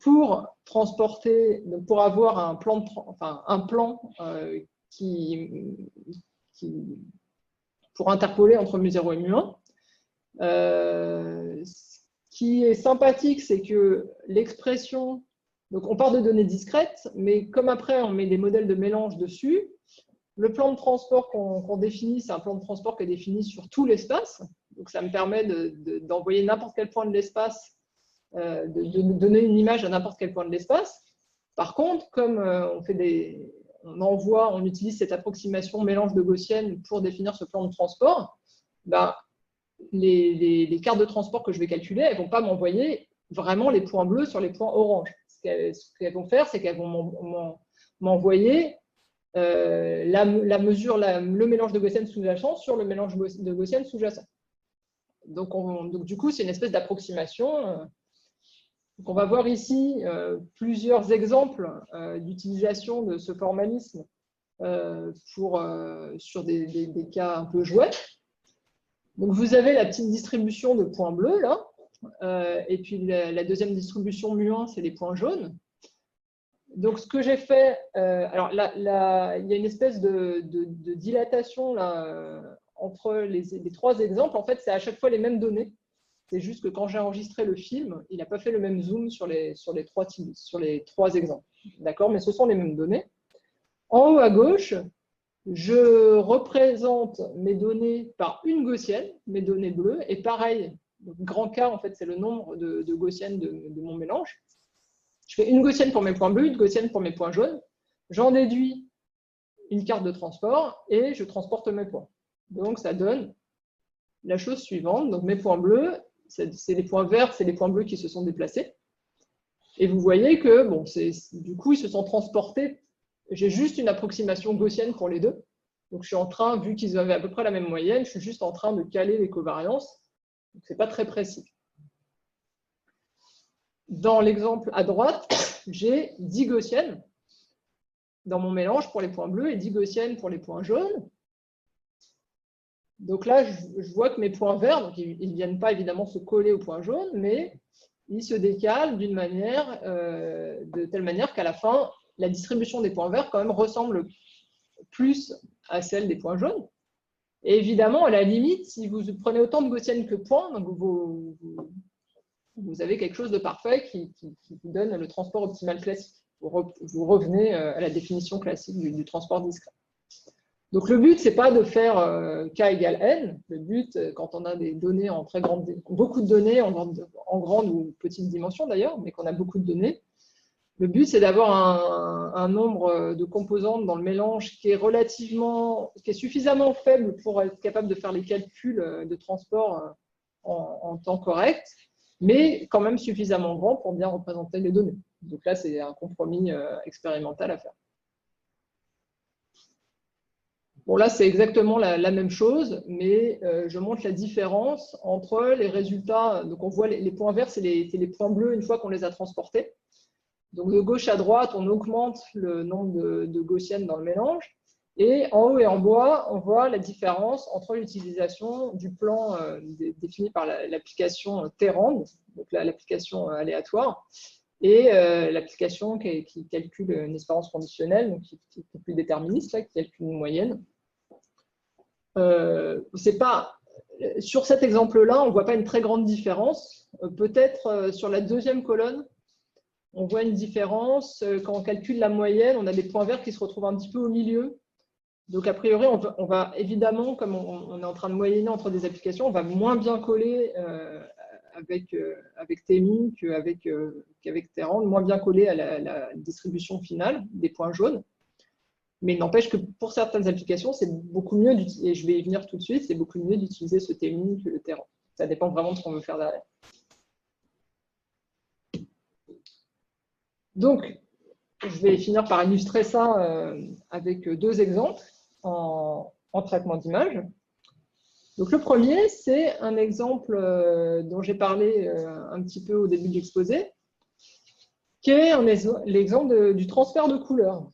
pour transporter, pour avoir un plan, pour interpoler entre mu0 et mu1. Ce qui est sympathique, c'est que l'expression, donc on part de données discrètes, mais comme après on met des modèles de mélange dessus, le plan de transport qu'on définit, c'est un plan de transport qui est défini sur tout l'espace. Donc, ça me permet d'envoyer n'importe quel point de l'espace, de donner une image à n'importe quel point de l'espace. Par contre, comme on utilise cette approximation mélange de Gaussienne pour définir ce plan de transport, ben, les cartes de transport que je vais calculer, elles ne vont pas m'envoyer vraiment les points bleus sur les points oranges. Ce qu'elles vont faire, c'est qu'elles vont m'envoyer la mesure, le mélange de Gaussienne sous-jacent sur le mélange de Gaussienne sous-jacent. Donc, du coup, c'est une espèce d'approximation. On va voir ici plusieurs exemples d'utilisation de ce formalisme sur des cas un peu jouets. Donc, vous avez la petite distribution de points bleus, là, et puis la deuxième distribution mu1, c'est les points jaunes. Donc, ce que j'ai fait, alors là, il y a une espèce de dilatation là, entre les trois exemples. En fait, c'est à chaque fois les mêmes données. C'est juste que quand j'ai enregistré le film, il n'a pas fait le même zoom sur les trois exemples. D'accord? Mais ce sont les mêmes données. En haut à gauche, je représente mes données par une gaussienne, mes données bleues. Et pareil, donc grand K, en fait, c'est le nombre de gaussiennes de mon mélange. Je fais une gaussienne pour mes points bleus, une gaussienne pour mes points jaunes. J'en déduis une carte de transport et je transporte mes points. Donc, ça donne la chose suivante. Donc, mes points bleus, c'est les points verts, c'est les points bleus qui se sont déplacés. Et vous voyez que, bon, du coup, ils se sont transportés. J'ai juste une approximation gaussienne pour les deux. Donc, je suis en train, vu qu'ils avaient à peu près la même moyenne, je suis juste en train de caler les covariances. Donc, ce n'est pas très précis. Dans l'exemple à droite, j'ai 10 gaussiennes dans mon mélange pour les points bleus et 10 gaussiennes pour les points jaunes. Donc là, je vois que mes points verts, donc ils ne viennent pas évidemment se coller aux points jaunes, mais ils se décalent de telle manière qu'à la fin, la distribution des points verts quand même ressemble plus à celle des points jaunes. Et évidemment, à la limite, si vous prenez autant de gaussiennes que points, donc vous avez quelque chose de parfait qui vous donne le transport optimal classique. Vous revenez à la définition classique du transport discret. Donc, le but, ce n'est pas de faire K égale N. Le but, quand on a des données en très grande, beaucoup de données en grande ou petite dimension d'ailleurs, mais qu'on a beaucoup de données, le but, c'est d'avoir un nombre de composantes dans le mélange qui est suffisamment faible pour être capable de faire les calculs de transport en temps correct, mais quand même suffisamment grand pour bien représenter les données. Donc là, c'est un compromis expérimental à faire. Bon, là, c'est exactement la même chose, mais je montre la différence entre les résultats. Donc, on voit les points verts, c'est les points bleus une fois qu'on les a transportés. Donc, de gauche à droite, on augmente le nombre de gaussiennes dans le mélange. Et en haut et en bas, on voit la différence entre l'utilisation du plan défini par l'application Terrand, donc l'application aléatoire, et l'application qui calcule une espérance conditionnelle, donc qui est plus déterministe, là, qui calcule une moyenne. C'est pas sur cet exemple-là, on ne voit pas une très grande différence. Peut-être sur la deuxième colonne, on voit une différence. Quand on calcule la moyenne, on a des points verts qui se retrouvent un petit peu au milieu. Donc, a priori, on va évidemment, comme on est en train de moyenner entre des applications, on va moins bien coller avec Temin qu'avec Terrand, moins bien coller à la distribution finale des points jaunes. Mais il n'empêche que pour certaines applications, c'est beaucoup mieux d'utiliser, et je vais y venir tout de suite, c'est beaucoup mieux d'utiliser ce Temin que le Terrand. Ça dépend vraiment de ce qu'on veut faire derrière. Donc, je vais finir par illustrer ça avec deux exemples en traitement d'image. Donc, le premier, c'est un exemple dont j'ai parlé un petit peu au début de l'exposé, qui est l'exemple du transfert de couleurs.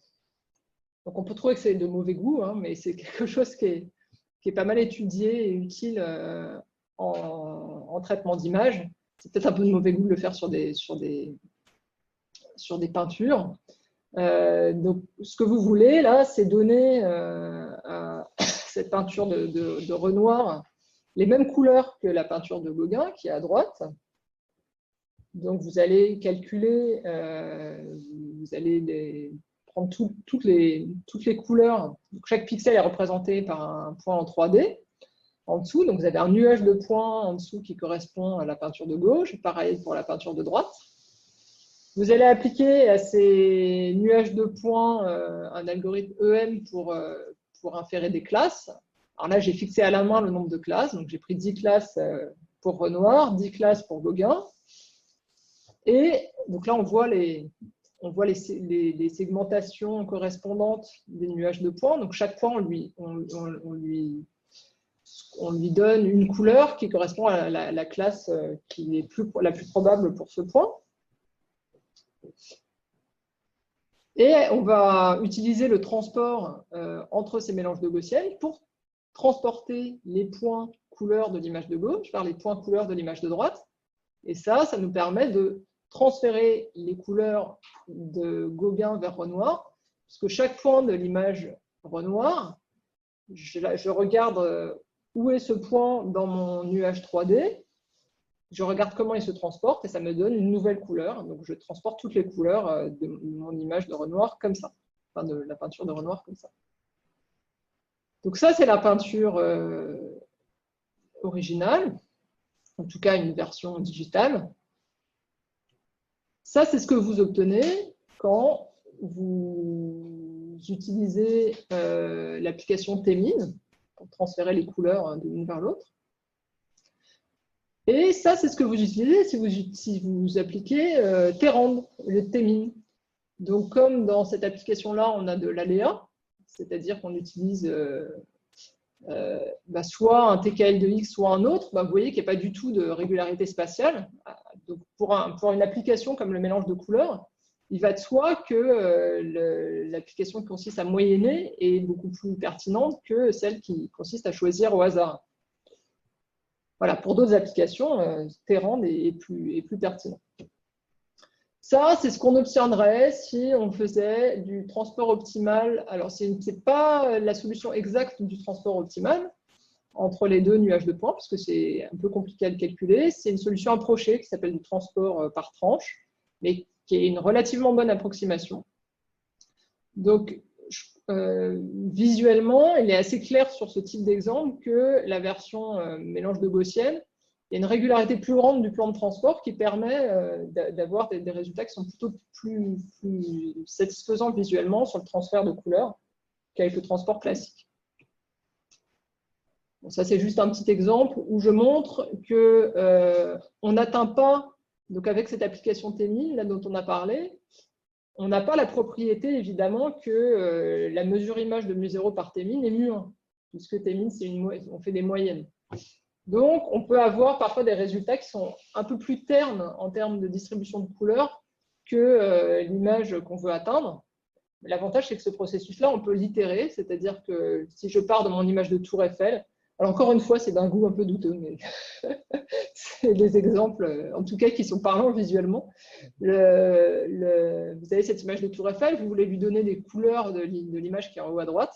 Donc, on peut trouver que c'est de mauvais goût, hein, mais c'est quelque chose qui est pas mal étudié et utile en traitement d'image. C'est peut-être un peu de mauvais goût de le faire sur des peintures. Donc, ce que vous voulez, là, c'est donner à cette peinture de Renoir les mêmes couleurs que la peinture de Gauguin, qui est à droite. Donc, vous allez calculer, vous allez prendre toutes les couleurs. Donc, chaque pixel est représenté par un point en 3D en dessous. Donc, vous avez un nuage de points en dessous qui correspond à la peinture de gauche. Pareil pour la peinture de droite. Vous allez appliquer à ces nuages de points un algorithme EM pour inférer des classes. Alors là, j'ai fixé à la main le nombre de classes. Donc, j'ai pris 10 classes pour Renoir, 10 classes pour Gauguin. Et donc là, on voit les segmentations correspondantes des nuages de points. Donc, chaque point, on lui donne une couleur qui correspond à la classe qui est la plus probable pour ce point. Et on va utiliser le transport entre ces mélanges de Gaussienne pour transporter les points couleurs de l'image de gauche vers les points couleurs de l'image de droite. Et ça nous permet de transférer les couleurs de Gauguin vers Renoir, puisque chaque point de l'image Renoir, je regarde où est ce point dans mon nuage 3D, je regarde comment il se transporte et ça me donne une nouvelle couleur. Donc, je transporte toutes les couleurs de mon image de Renoir comme ça, enfin de la peinture de Renoir comme ça. Donc, ça, c'est la peinture originale, en tout cas une version digitale. Ça, c'est ce que vous obtenez quand vous utilisez l'application Temin pour transférer les couleurs de l'une vers l'autre. Et ça, c'est ce que vous utilisez si vous appliquez Terrand, le Temin. Donc, comme dans cette application-là, on a de l'aléa, c'est-à-dire qu'on utilise soit un TKL de X, soit un autre, vous voyez qu'il n'y a pas du tout de régularité spatiale. Donc, pour une application comme le mélange de couleurs, il va de soi que l'application qui consiste à moyenner est beaucoup plus pertinente que celle qui consiste à choisir au hasard. Voilà, pour d'autres applications, Terrand est plus pertinent. Ça, c'est ce qu'on obtiendrait si on faisait du transport optimal. Alors, ce n'est pas la solution exacte du transport optimal entre les deux nuages de points, parce que c'est un peu compliqué à le calculer. C'est une solution approchée qui s'appelle du transport par tranche, mais qui est une relativement bonne approximation. Donc, visuellement, il est assez clair sur ce type d'exemple que la version mélange de Gaussienne, il y a une régularité plus grande du plan de transport qui permet d'avoir des résultats qui sont plutôt plus satisfaisants visuellement sur le transfert de couleurs qu'avec le transport classique. Bon, ça, c'est juste un petit exemple où je montre qu'on n'atteint pas, donc avec cette application Temin, là dont on a parlé, on n'a pas la propriété, évidemment, que la mesure image de mu0 par Temin est mu1, puisque Temin, on fait des moyennes. Donc, on peut avoir parfois des résultats qui sont un peu plus ternes en termes de distribution de couleurs que l'image qu'on veut atteindre. L'avantage, c'est que ce processus-là, on peut l'itérer, c'est-à-dire que si je pars de mon image de Tour Eiffel, alors encore une fois, c'est d'un goût un peu douteux, mais c'est des exemples, en tout cas, qui sont parlants visuellement. Vous avez cette image de Tour Eiffel, vous voulez lui donner des couleurs de l'image qui est en haut à droite.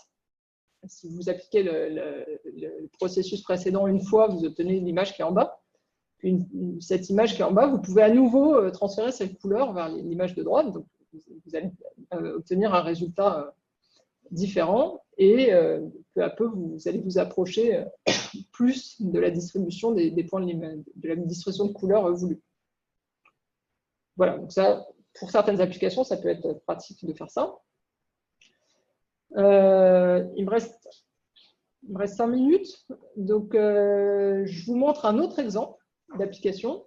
si vous appliquez le processus précédent une fois, vous obtenez l'image qui est en bas. Puis cette image qui est en bas, vous pouvez à nouveau transférer cette couleur vers l'image de droite. Donc, vous allez obtenir un résultat différent et peu à peu, vous allez vous approcher plus de la distribution des points de la distribution de couleurs voulue. Voilà, donc ça, pour certaines applications, ça peut être pratique de faire ça. Il me reste 5 minutes, donc je vous montre un autre exemple d'application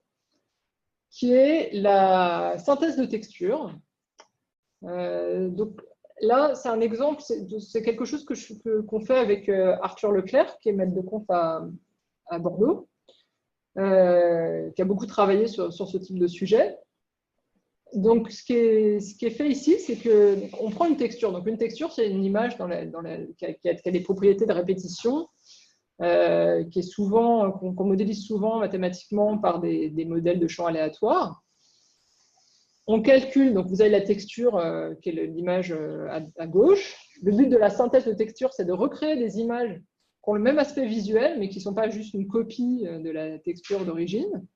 qui est la synthèse de texture. Donc là, c'est un exemple, c'est quelque chose qu'on fait avec Arthur Leclerc, qui est maître de conf à Bordeaux, qui a beaucoup travaillé sur ce type de sujet. Donc, ce qui est fait ici, c'est qu'on prend une texture. Donc, une texture, c'est une image qui a des propriétés de répétition, qui est souvent, qu'on modélise souvent mathématiquement par des modèles de champs aléatoires. On calcule, donc vous avez la texture qui est l'image à gauche. Le but de la synthèse de texture, c'est de recréer des images qui ont le même aspect visuel, mais qui ne sont pas juste une copie de la texture d'origine.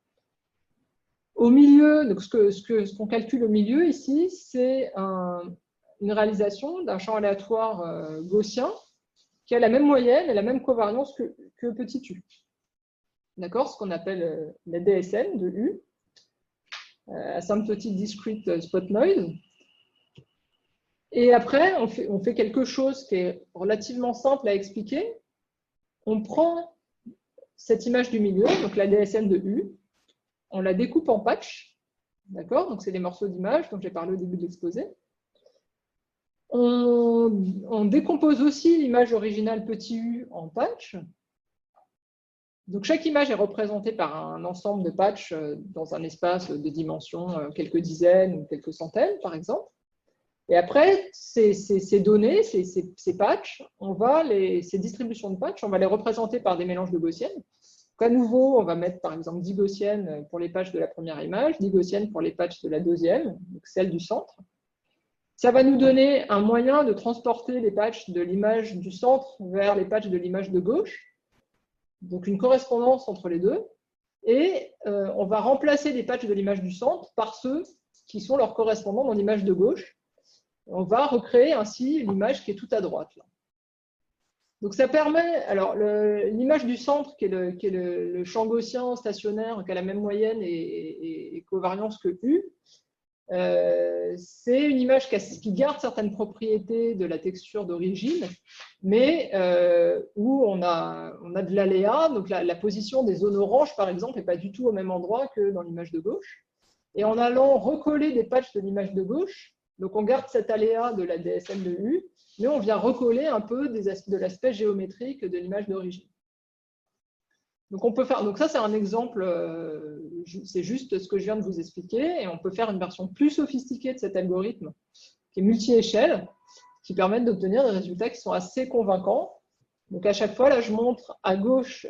Au milieu, donc ce qu'on calcule au milieu ici, c'est une réalisation d'un champ aléatoire gaussien qui a la même moyenne et la même covariance que petit u. D'accord, ce qu'on appelle la DSN de U, Asymptotic Discrete Spot Noise. Et après, on fait quelque chose qui est relativement simple à expliquer. On prend cette image du milieu, donc la DSN de U, on la découpe en patchs, d'accord? Donc, c'est des morceaux d'image dont j'ai parlé au début de l'exposé. On décompose aussi l'image originale petit u en patchs. Donc, chaque image est représentée par un ensemble de patchs dans un espace de dimensions, quelques dizaines ou quelques centaines, par exemple. Et après, ces données, ces patchs, ces distributions de patchs, on va les représenter par des mélanges de gaussiennes. À nouveau, on va mettre par exemple 10 gaussiennes pour les patchs de la première image, 10 gaussiennes pour les patchs de la deuxième, donc celle du centre. Ça va nous donner un moyen de transporter les patchs de l'image du centre vers les patchs de l'image de gauche, donc une correspondance entre les deux. Et on va remplacer les patchs de l'image du centre par ceux qui sont leurs correspondants dans l'image de gauche. On va recréer ainsi l'image qui est tout à droite, là. Donc, ça permet, alors l'image du centre, qui est le champ gaussien stationnaire, qui a la même moyenne et covariance que U, c'est une image qui garde certaines propriétés de la texture d'origine, mais où on a de l'aléa. Donc, la position des zones oranges, par exemple, n'est pas du tout au même endroit que dans l'image de gauche. Et en allant recoller des patchs de l'image de gauche, donc on garde cet aléa de la DSN de U, mais on vient recoller un peu de l'aspect géométrique de l'image d'origine. Donc on peut faire, donc ça c'est un exemple, c'est juste ce que je viens de vous expliquer, et on peut faire une version plus sophistiquée de cet algorithme qui est multi-échelle, qui permet d'obtenir des résultats qui sont assez convaincants. Donc à chaque fois, là je montre à gauche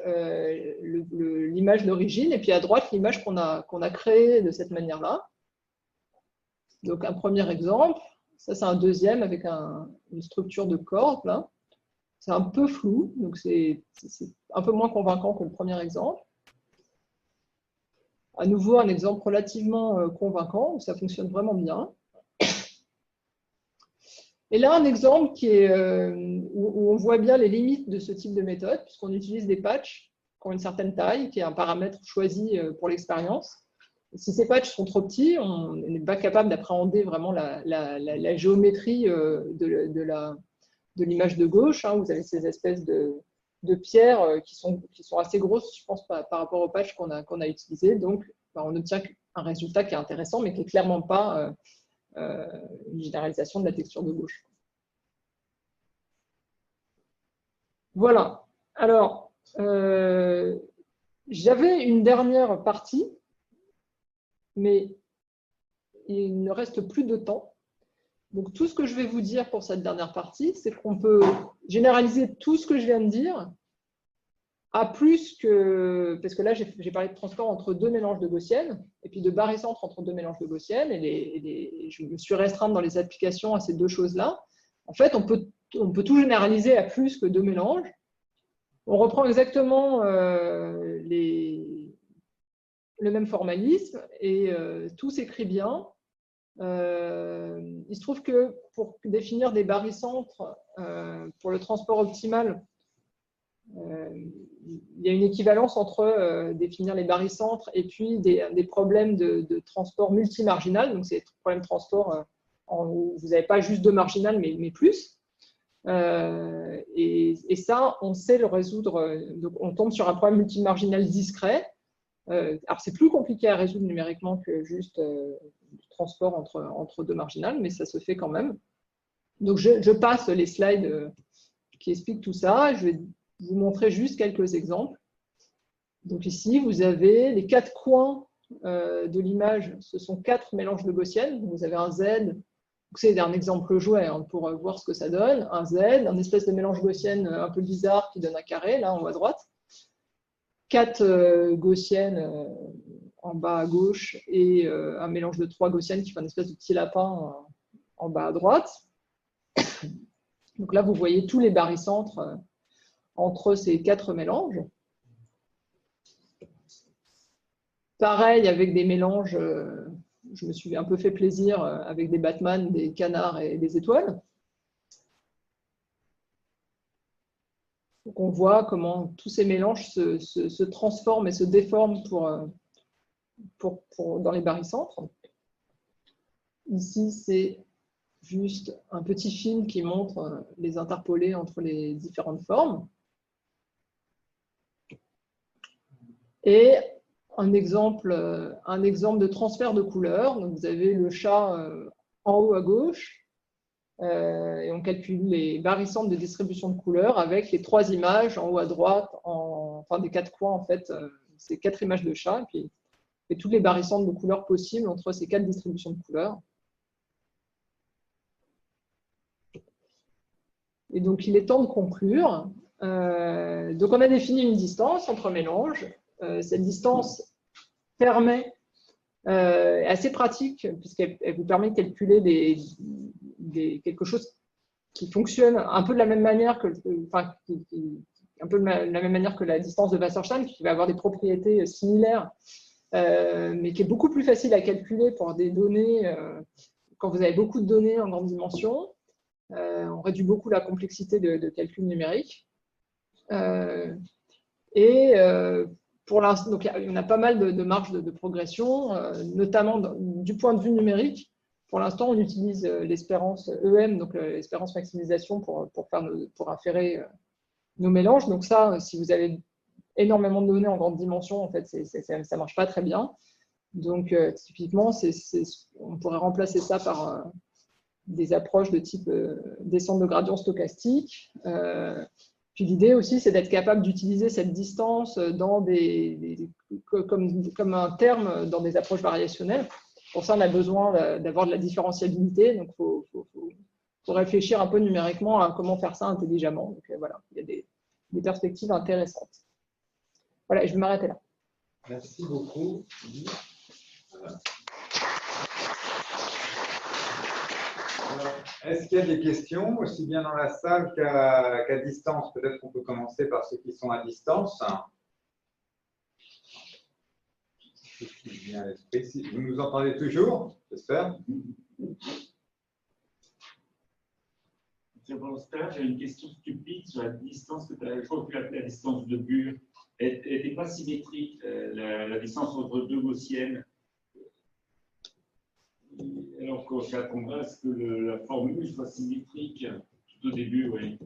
l'image d'origine, et puis à droite l'image qu'on a créée de cette manière-là. Donc un premier exemple. Ça, c'est un deuxième avec une structure de corde, là. C'est un peu flou, donc c'est un peu moins convaincant que le premier exemple. À nouveau, un exemple relativement convaincant, où ça fonctionne vraiment bien. Et là, un exemple où on voit bien les limites de ce type de méthode, puisqu'on utilise des patchs qui ont une certaine taille, qui est un paramètre choisi pour l'expérience. Si ces patchs sont trop petits, on n'est pas capable d'appréhender vraiment la géométrie de l'image de gauche. Vous avez ces espèces de pierres qui sont assez grosses, je pense, par rapport aux patchs qu'on a utilisés. Donc, on obtient un résultat qui est intéressant, mais qui n'est clairement pas une généralisation de la texture de gauche. Voilà. Alors, j'avais une dernière partie, mais il ne reste plus de temps. Donc, tout ce que je vais vous dire pour cette dernière partie, c'est qu'on peut généraliser tout ce que je viens de dire à plus que… Parce que là, j'ai parlé de transport entre deux mélanges de gaussiennes, et puis de barycentre entre deux mélanges de gaussiennes, et je me suis restreinte dans les applications à ces deux choses-là. En fait, on peut on peut tout généraliser à plus que 2 mélanges. On reprend exactement le même formalisme et tout s'écrit bien. Il se trouve que pour définir des barycentres pour le transport optimal, il y a une équivalence entre définir les barycentres et puis des problèmes de transport multimarginal. Donc, c'est des problèmes de transport où vous n'avez pas juste 2 marginales, mais plus. Et ça, on sait le résoudre. Donc, on tombe sur un problème multimarginal discret. Alors, c'est plus compliqué à résoudre numériquement que juste le transport entre 2 marginales, mais ça se fait quand même. Donc, je passe les slides qui expliquent tout ça. Je vais vous montrer juste quelques exemples. Donc, ici, vous avez les 4 coins de l'image. Ce sont 4 mélanges de gaussiennes. Vous avez un Z. C'est un exemple jouet pour voir ce que ça donne. Un Z, un espèce de mélange gaussienne un peu bizarre qui donne un carré, là, en haut à droite. 4 gaussiennes en bas à gauche et un mélange de 3 gaussiennes qui fait une espèce de petit lapin en bas à droite. Donc là, vous voyez tous les barycentres entre ces 4 mélanges. Pareil avec des mélanges, je me suis un peu fait plaisir avec des Batman, des canards et des étoiles. Donc on voit comment tous ces mélanges se transforment et se déforment dans les barycentres. Ici, c'est juste un petit film qui montre les interpolés entre les différentes formes. Et un exemple de transfert de couleurs. Donc vous avez le chat en haut à gauche. Et on calcule les barycentres de distribution de couleurs avec les 3 images en haut à droite, enfin des 4 coins en fait, c'est 4 images de chat, et toutes les barycentres de couleurs possibles entre ces 4 distributions de couleurs. Et donc il est temps de conclure. Donc on a défini une distance entre mélanges. Cette distance permet, est assez pratique puisqu'elle vous permet de calculer quelque chose qui fonctionne un peu de la même manière que, un peu de la même manière que la distance de Wasserstein, qui va avoir des propriétés similaires, mais qui est beaucoup plus facile à calculer pour des données, quand vous avez beaucoup de données en grande dimension. On réduit beaucoup la complexité de calcul numérique. Pour l'instant, donc on a pas mal de marge de progression, notamment du point de vue numérique. Pour l'instant, on utilise l'espérance EM, donc l'espérance maximisation, pour inférer nos mélanges. Donc ça, si vous avez énormément de données en grande dimension, en fait, ça ne marche pas très bien. Donc typiquement, on pourrait remplacer ça par des approches de type descente de gradient stochastique. Puis l'idée aussi, c'est d'être capable d'utiliser cette distance comme un terme dans des approches variationnelles. Pour ça, on a besoin d'avoir de la différentiabilité. Donc, il faut réfléchir un peu numériquement à comment faire ça intelligemment. Donc, voilà, il y a des perspectives intéressantes. Voilà, je vais m'arrêter là. Merci beaucoup. Est-ce qu'il y a des questions, aussi bien dans la salle qu'à distance? Peut-être qu'on peut commencer par ceux qui sont à distance. Vous nous entendez toujours, j'espère? J'ai une question stupide sur la distance que tu as. Je crois que tu l'appelles la distance de Burr. Elle n'est pas symétrique, la distance entre 2 gaussiennes. Alors qu'on s'attendrait à ce que la formule soit symétrique tout au début, oui.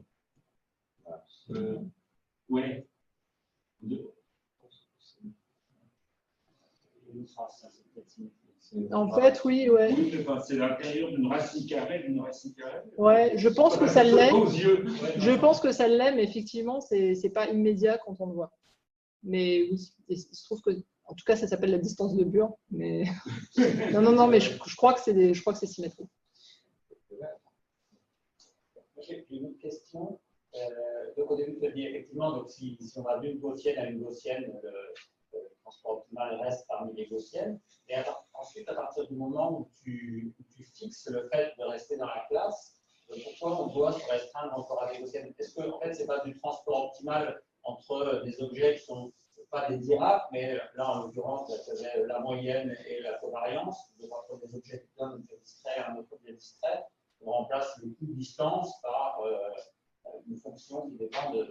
Oui. En fait, oui, ouais. Oui, c'est l'intérieur d'une racine carrée, Ouais, je pense que ça l'est. Je pense que ça l'est, mais effectivement, c'est pas immédiat quand on le voit. Mais oui, il se trouve que, en tout cas, ça s'appelle la distance de Burr. Mais non, mais je crois que c'est symétrique. J'ai une autre question. Donc, au début, tu as dit effectivement, donc, si on va d'une gaussienne à une gaussienne, le transport optimal reste parmi les gaussiennes. Et ensuite, à partir du moment où tu fixes le fait de rester dans la classe, pourquoi on doit se restreindre encore à des gaussiennes? Est-ce que en fait, ce n'est pas du transport optimal entre des objets qui sont pas des diracks, mais là, en l'occurrence, la moyenne et la covariance, donc entre des objets qui donnent un objet distrait et un autre objet distrait, on remplace le coût de distance par une fonction qui dépend de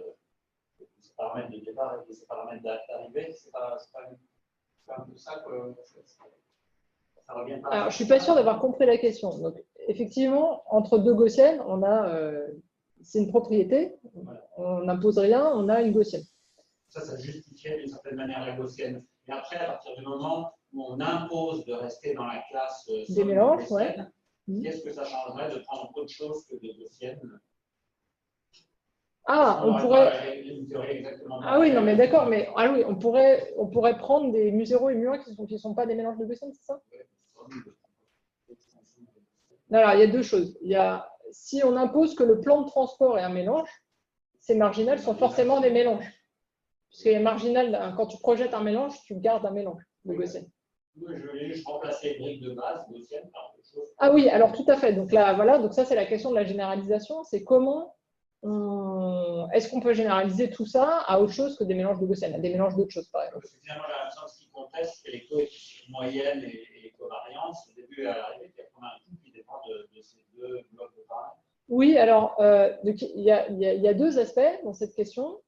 ses paramètres de départ et de ses paramètres d'arrivée. C'est pas un peu ça que ça revient pas. Alors, je ne suis pas sûre d'avoir compris la question. Donc, effectivement, entre deux gaussiennes, on a, c'est une propriété, on n'impose rien, on a une gaussienne. Ça justifiait d'une certaine manière la gaussienne. Et après, à partir du moment où on impose de rester dans la classe des mélanges, gaussienne, qu'est-ce que ça changerait de prendre autre chose que des gaussiennes? Ah, on pourrait. Ah oui, non, mais d'accord, mais ah oui, on pourrait prendre des mu0 et mu1 qui ne sont pas des mélanges de gaussiennes, c'est ça? Alors, il y a deux choses. Si on impose que le plan de transport est un mélange, ces marginales sont forcément des mélanges. Parce que les marginales, quand tu projettes un mélange, tu gardes un mélange de gaussienne. Oui, je vais juste remplacer les briques de base gaussienne par autre chose. Ah oui, alors tout à fait. Donc là, voilà, donc ça c'est la question de la généralisation. C'est comment est-ce qu'on peut généraliser tout ça à autre chose que des mélanges de gaussienne, à des mélanges d'autres choses, par exemple. Parce que finalement, la ce qui conteste, c'est les coefficients moyennes et les covariances au début et à l'arrivée, puis après on a un tout qui dépend de ces deux blocs de paramètres. Oui, alors il y a deux aspects dans cette question.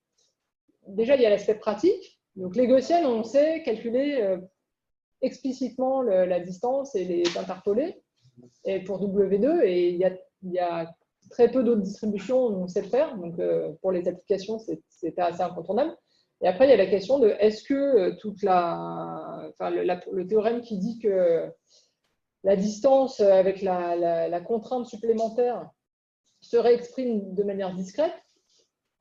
Déjà, il y a l'aspect pratique. Donc, les gaussiennes, on sait calculer explicitement la distance et les interpoler et pour W2. Et il y a très peu d'autres distributions où on sait le faire. Donc, pour les applications, c'est assez incontournable. Et après, il y a la question de est-ce que le théorème qui dit que la distance avec la contrainte supplémentaire serait exprimée de manière discrète.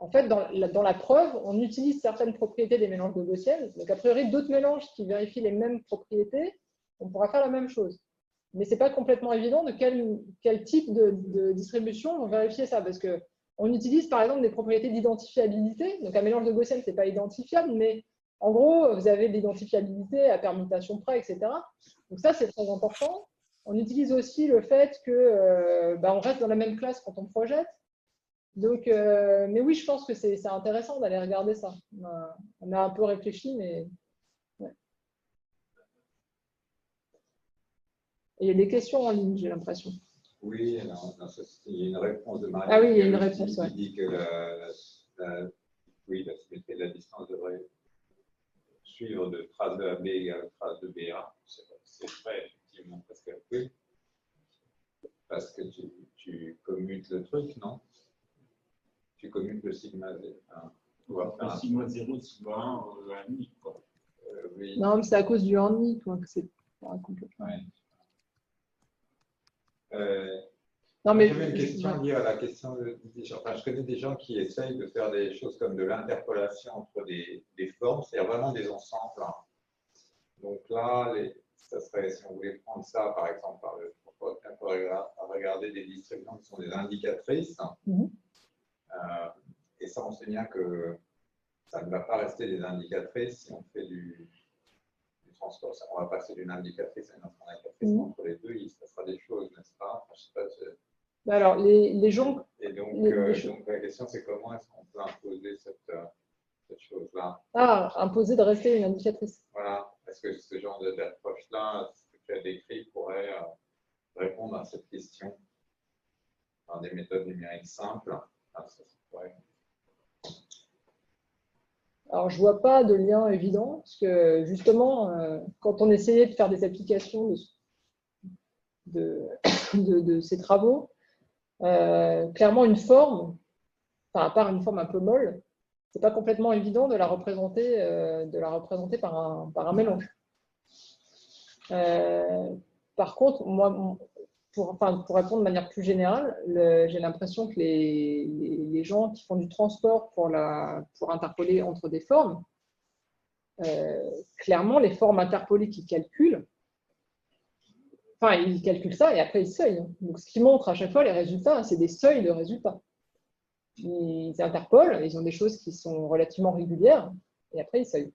En fait, dans la preuve, on utilise certaines propriétés des mélanges de gaussienne. Donc, a priori, d'autres mélanges qui vérifient les mêmes propriétés, on pourra faire la même chose. Mais ce n'est pas complètement évident de quel type de distribution vont vérifier ça. Parce qu'on utilise, par exemple, des propriétés d'identifiabilité. Donc, un mélange de gaussienne, ce n'est pas identifiable, mais en gros, vous avez de l'identifiabilité à permutation près, etc. Donc, ça, c'est très important. On utilise aussi le fait qu'on reste dans la même classe quand on projette. Donc, mais oui, je pense que c'est intéressant d'aller regarder ça. On a un peu réfléchi, mais ouais. Et il y a des questions en ligne, j'ai l'impression. Oui, alors, il y a une réponse de Marie. Ah oui, il y a une réponse, qui dit que la symétrie de la distance devrait suivre de trace de AB égale trace de BA. C'est vrai, effectivement, parce que tu commutes le truc, non? Tu commutes le sigma 0. Le sigma 0, sigma 1, un demi, quoi. Oui. Non, mais c'est à cause du handicap, quoi, que c'est pas complètement. Ouais. Non, mais j'avais une question liée à la question je connais des gens qui essayent de faire des choses comme de l'interpolation entre des formes, c'est-à-dire vraiment des ensembles. Donc là, ça serait, si on voulait prendre ça, par exemple, pour regarder des distributions qui sont des indicatrices. Et ça, on sait bien que ça ne va pas rester des indicatrices si on fait du transport. On va passer d'une indicatrice à une autre indicatrice. Entre les deux, il se passera des choses, n'est-ce pas? Je sais pas, alors, les gens. Et donc, la question, c'est comment est-ce qu'on peut imposer cette chose-là? Ah, imposer de rester une indicatrice. Voilà. Est-ce que ce genre d'approche-là, ce que tu as décrit, pourrait répondre à cette question par des méthodes numériques simples? Alors, je ne vois pas de lien évident, parce que justement, quand on essayait de faire des applications de ces travaux, clairement une forme, enfin, à part une forme un peu molle, ce n'est pas complètement évident de la représenter par un mélange. Par contre, moi, pour répondre de manière plus générale, j'ai l'impression que les gens qui font du transport pour interpoler entre des formes, clairement, les formes interpolées qu'ils calculent, ils calculent ça et après ils seuillent. Donc, ce qui montre à chaque fois les résultats, c'est des seuils de résultats. Ils interpolent, ils ont des choses qui sont relativement régulières et après ils seuillent.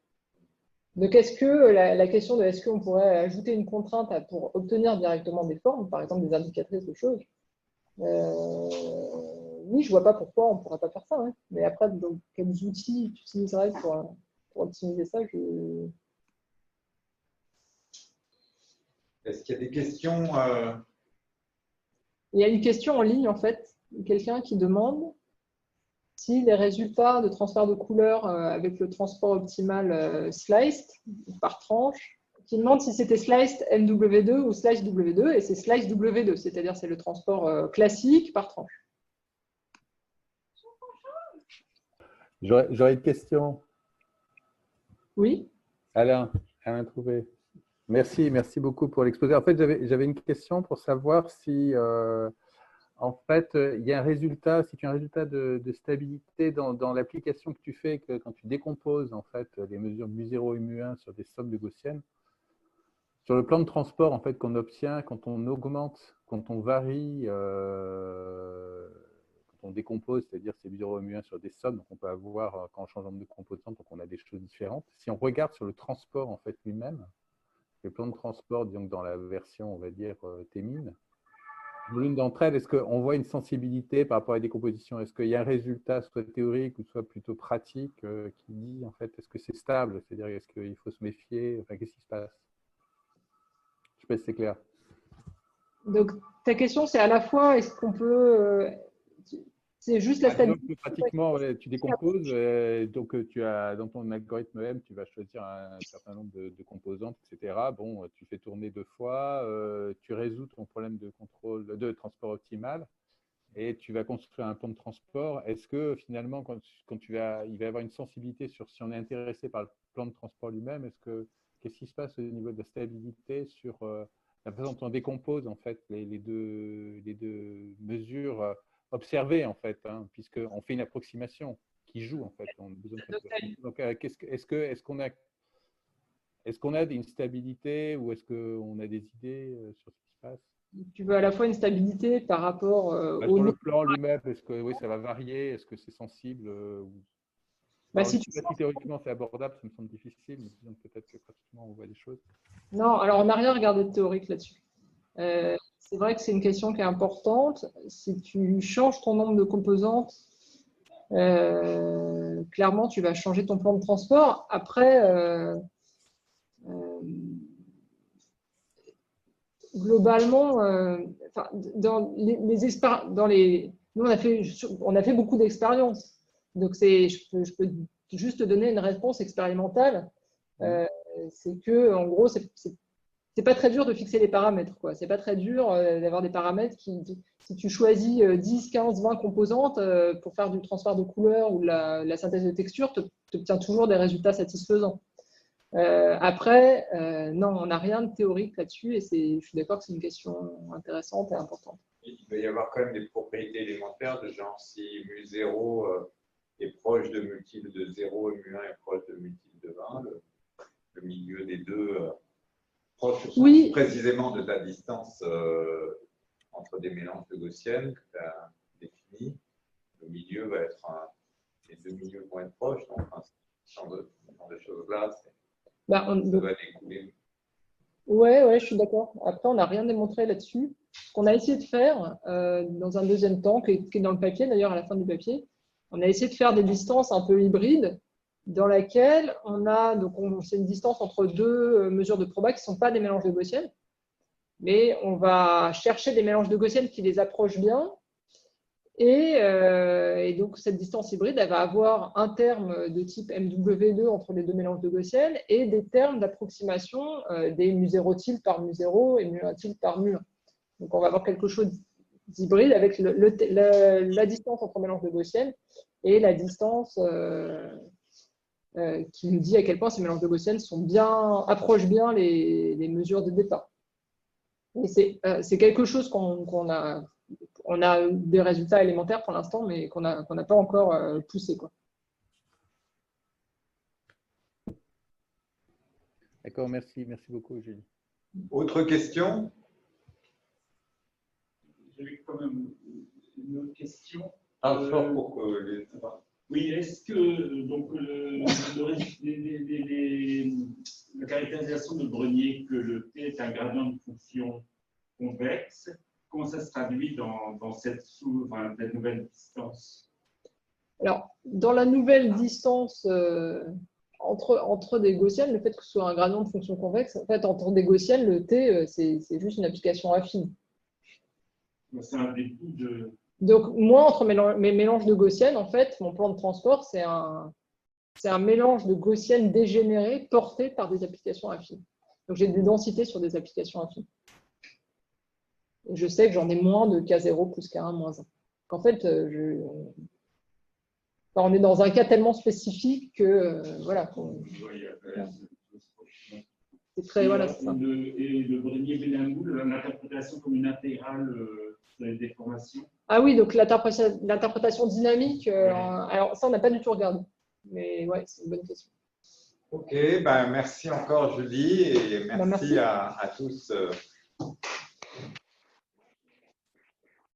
Donc, est-ce que la question de est-ce qu'on pourrait ajouter une contrainte pour obtenir directement des formes, par exemple des indicatrices de choses, Oui, je vois pas pourquoi on ne pourrait pas faire ça. Ouais. Mais après, donc, quels outils tu utiliserais pour optimiser ça Est-ce qu'il y a des questions Il y a une question en ligne, en fait, quelqu'un qui demande si les résultats de transfert de couleurs avec le transport optimal sliced par tranche, qui demande si c'était sliced MW2 ou sliced W2, et c'est sliced W2, c'est-à-dire c'est le transport classique par tranche. J'aurais une question. Oui. Alain Trouvé. Merci beaucoup pour l'exposé. En fait, j'avais une question pour savoir si, en fait, il y a un résultat, si tu as un résultat de stabilité dans l'application que tu fais, que quand tu décomposes en fait les mesures mu0 et mu1 sur des sommes de Gaussienne, sur le plan de transport en fait qu'on obtient quand on augmente, quand on varie, quand on décompose, c'est-à-dire c'est mu0 et mu1 sur des sommes, donc on peut avoir quand on change de composante, donc on a des choses différentes. Si on regarde sur le transport en fait lui-même, le plan de transport, disons que dans la version, on va dire, T-min, l'une d'entre elles, est-ce qu'on voit une sensibilité par rapport à la décomposition? Est-ce qu'il y a un résultat soit théorique ou soit plutôt pratique qui dit, en fait, est-ce que c'est stable? C'est-à-dire, est-ce qu'il faut se méfier? Enfin, qu'est-ce qui se passe? Je ne sais pas si c'est clair. Donc, ta question, c'est à la fois, est-ce qu'on peut… c'est juste la stabilité. Pratiquement, tu décomposes, donc tu as dans ton algorithme M, tu vas choisir un certain nombre de composantes, etc. Bon, tu fais tourner 2 fois, tu résous ton problème de contrôle de transport optimal et tu vas construire un plan de transport. Est-ce que finalement, il va y avoir une sensibilité sur si on est intéressé par le plan de transport lui-même, qu'est-ce qui se passe au niveau de la stabilité sur la façon dont on décompose en fait les deux mesures observer en fait, hein, puisqu'on fait une approximation qui joue en fait. On a besoin de donc, est-ce qu'on a une stabilité ou est-ce qu'on a des idées sur ce qui se passe? Tu veux à la fois une stabilité par rapport au… Sur le plan lui-même, est-ce que oui, ça va varier? Est-ce que c'est sensible si tu… théoriquement c'est abordable, ça me semble difficile, mais disons peut-être que pratiquement on voit des choses. Non, alors on n'a rien regardé de théorique là-dessus. C'est vrai que c'est une question qui est importante. Si tu changes ton nombre de composantes, clairement, tu vas changer ton plan de transport. Après, globalement, nous, on a fait beaucoup d'expériences. Donc, je peux juste te donner une réponse expérimentale. C'est que, en gros, c'est pas très dur de fixer les paramètres. C'est pas très dur d'avoir des paramètres si tu choisis 10, 15, 20 composantes pour faire du transfert de couleur ou de la synthèse de texture, tu obtiens toujours des résultats satisfaisants. Après, non, on n'a rien de théorique là-dessus et je suis d'accord que c'est une question intéressante et importante. Il peut y avoir quand même des propriétés élémentaires de genre si mu0 est proche de multiple de 0 et mu1 est proche de multiple de 20, le milieu des deux proche précisément de ta distance entre des mélanges de Gaussienne que tu as définis. Le milieu va être les deux milieux vont être proches, donc ce genre de choses-là, ça va découler. Ouais, je suis d'accord. Après, on n'a rien démontré là-dessus. Ce qu'on a essayé de faire dans un deuxième temps, qui est dans le papier d'ailleurs, à la fin du papier, on a essayé de faire des distances un peu hybrides dans laquelle c'est une distance entre deux mesures de proba qui ne sont pas des mélanges de Gaussienne, mais on va chercher des mélanges de Gaussienne qui les approchent bien. Et donc, cette distance hybride, elle va avoir un terme de type MW2 entre les deux mélanges de Gaussienne et des termes d'approximation des mu0 tilde par mu0 et mu1 tilde par mu1. Donc, on va avoir quelque chose d'hybride avec la distance entre mélanges de Gaussienne et la distance qui nous dit à quel point ces mélanges de Gaussienne approchent bien les mesures de départ. Et c'est quelque chose qu'on a. On a des résultats élémentaires pour l'instant, mais qu'on n'a pas encore poussé. D'accord, merci beaucoup, Julie. Autre question? J'avais quand même une autre question. Oui, est-ce que donc, la caractérisation de Brenier que le T est un gradient de fonction convexe comment ça se traduit dans cette nouvelle distance? Alors, dans la nouvelle distance entre des gaussiennes, le fait que ce soit un gradient de fonction convexe, en fait, entre des gaussiennes, le T, c'est juste une application affine. C'est un début de… Donc, moi, entre mes mélanges de gaussiennes, en fait, mon plan de transport, c'est un mélange de gaussiennes dégénérées portées par des applications affines. Donc, j'ai des densités sur des applications affines. Et je sais que j'en ai moins de K0 plus K1 moins 1. En fait, on est dans un cas tellement spécifique que, voilà. C'est très, voilà, c'est ça. Et le Brégnier-Benamou, l'interprétation comme une intégrale de la déformation. Ah oui, donc l'interprétation dynamique, alors ça, on n'a pas du tout regardé. Mais ouais, c'est une bonne question. Ok, ben merci encore Julie et merci, merci. à tous.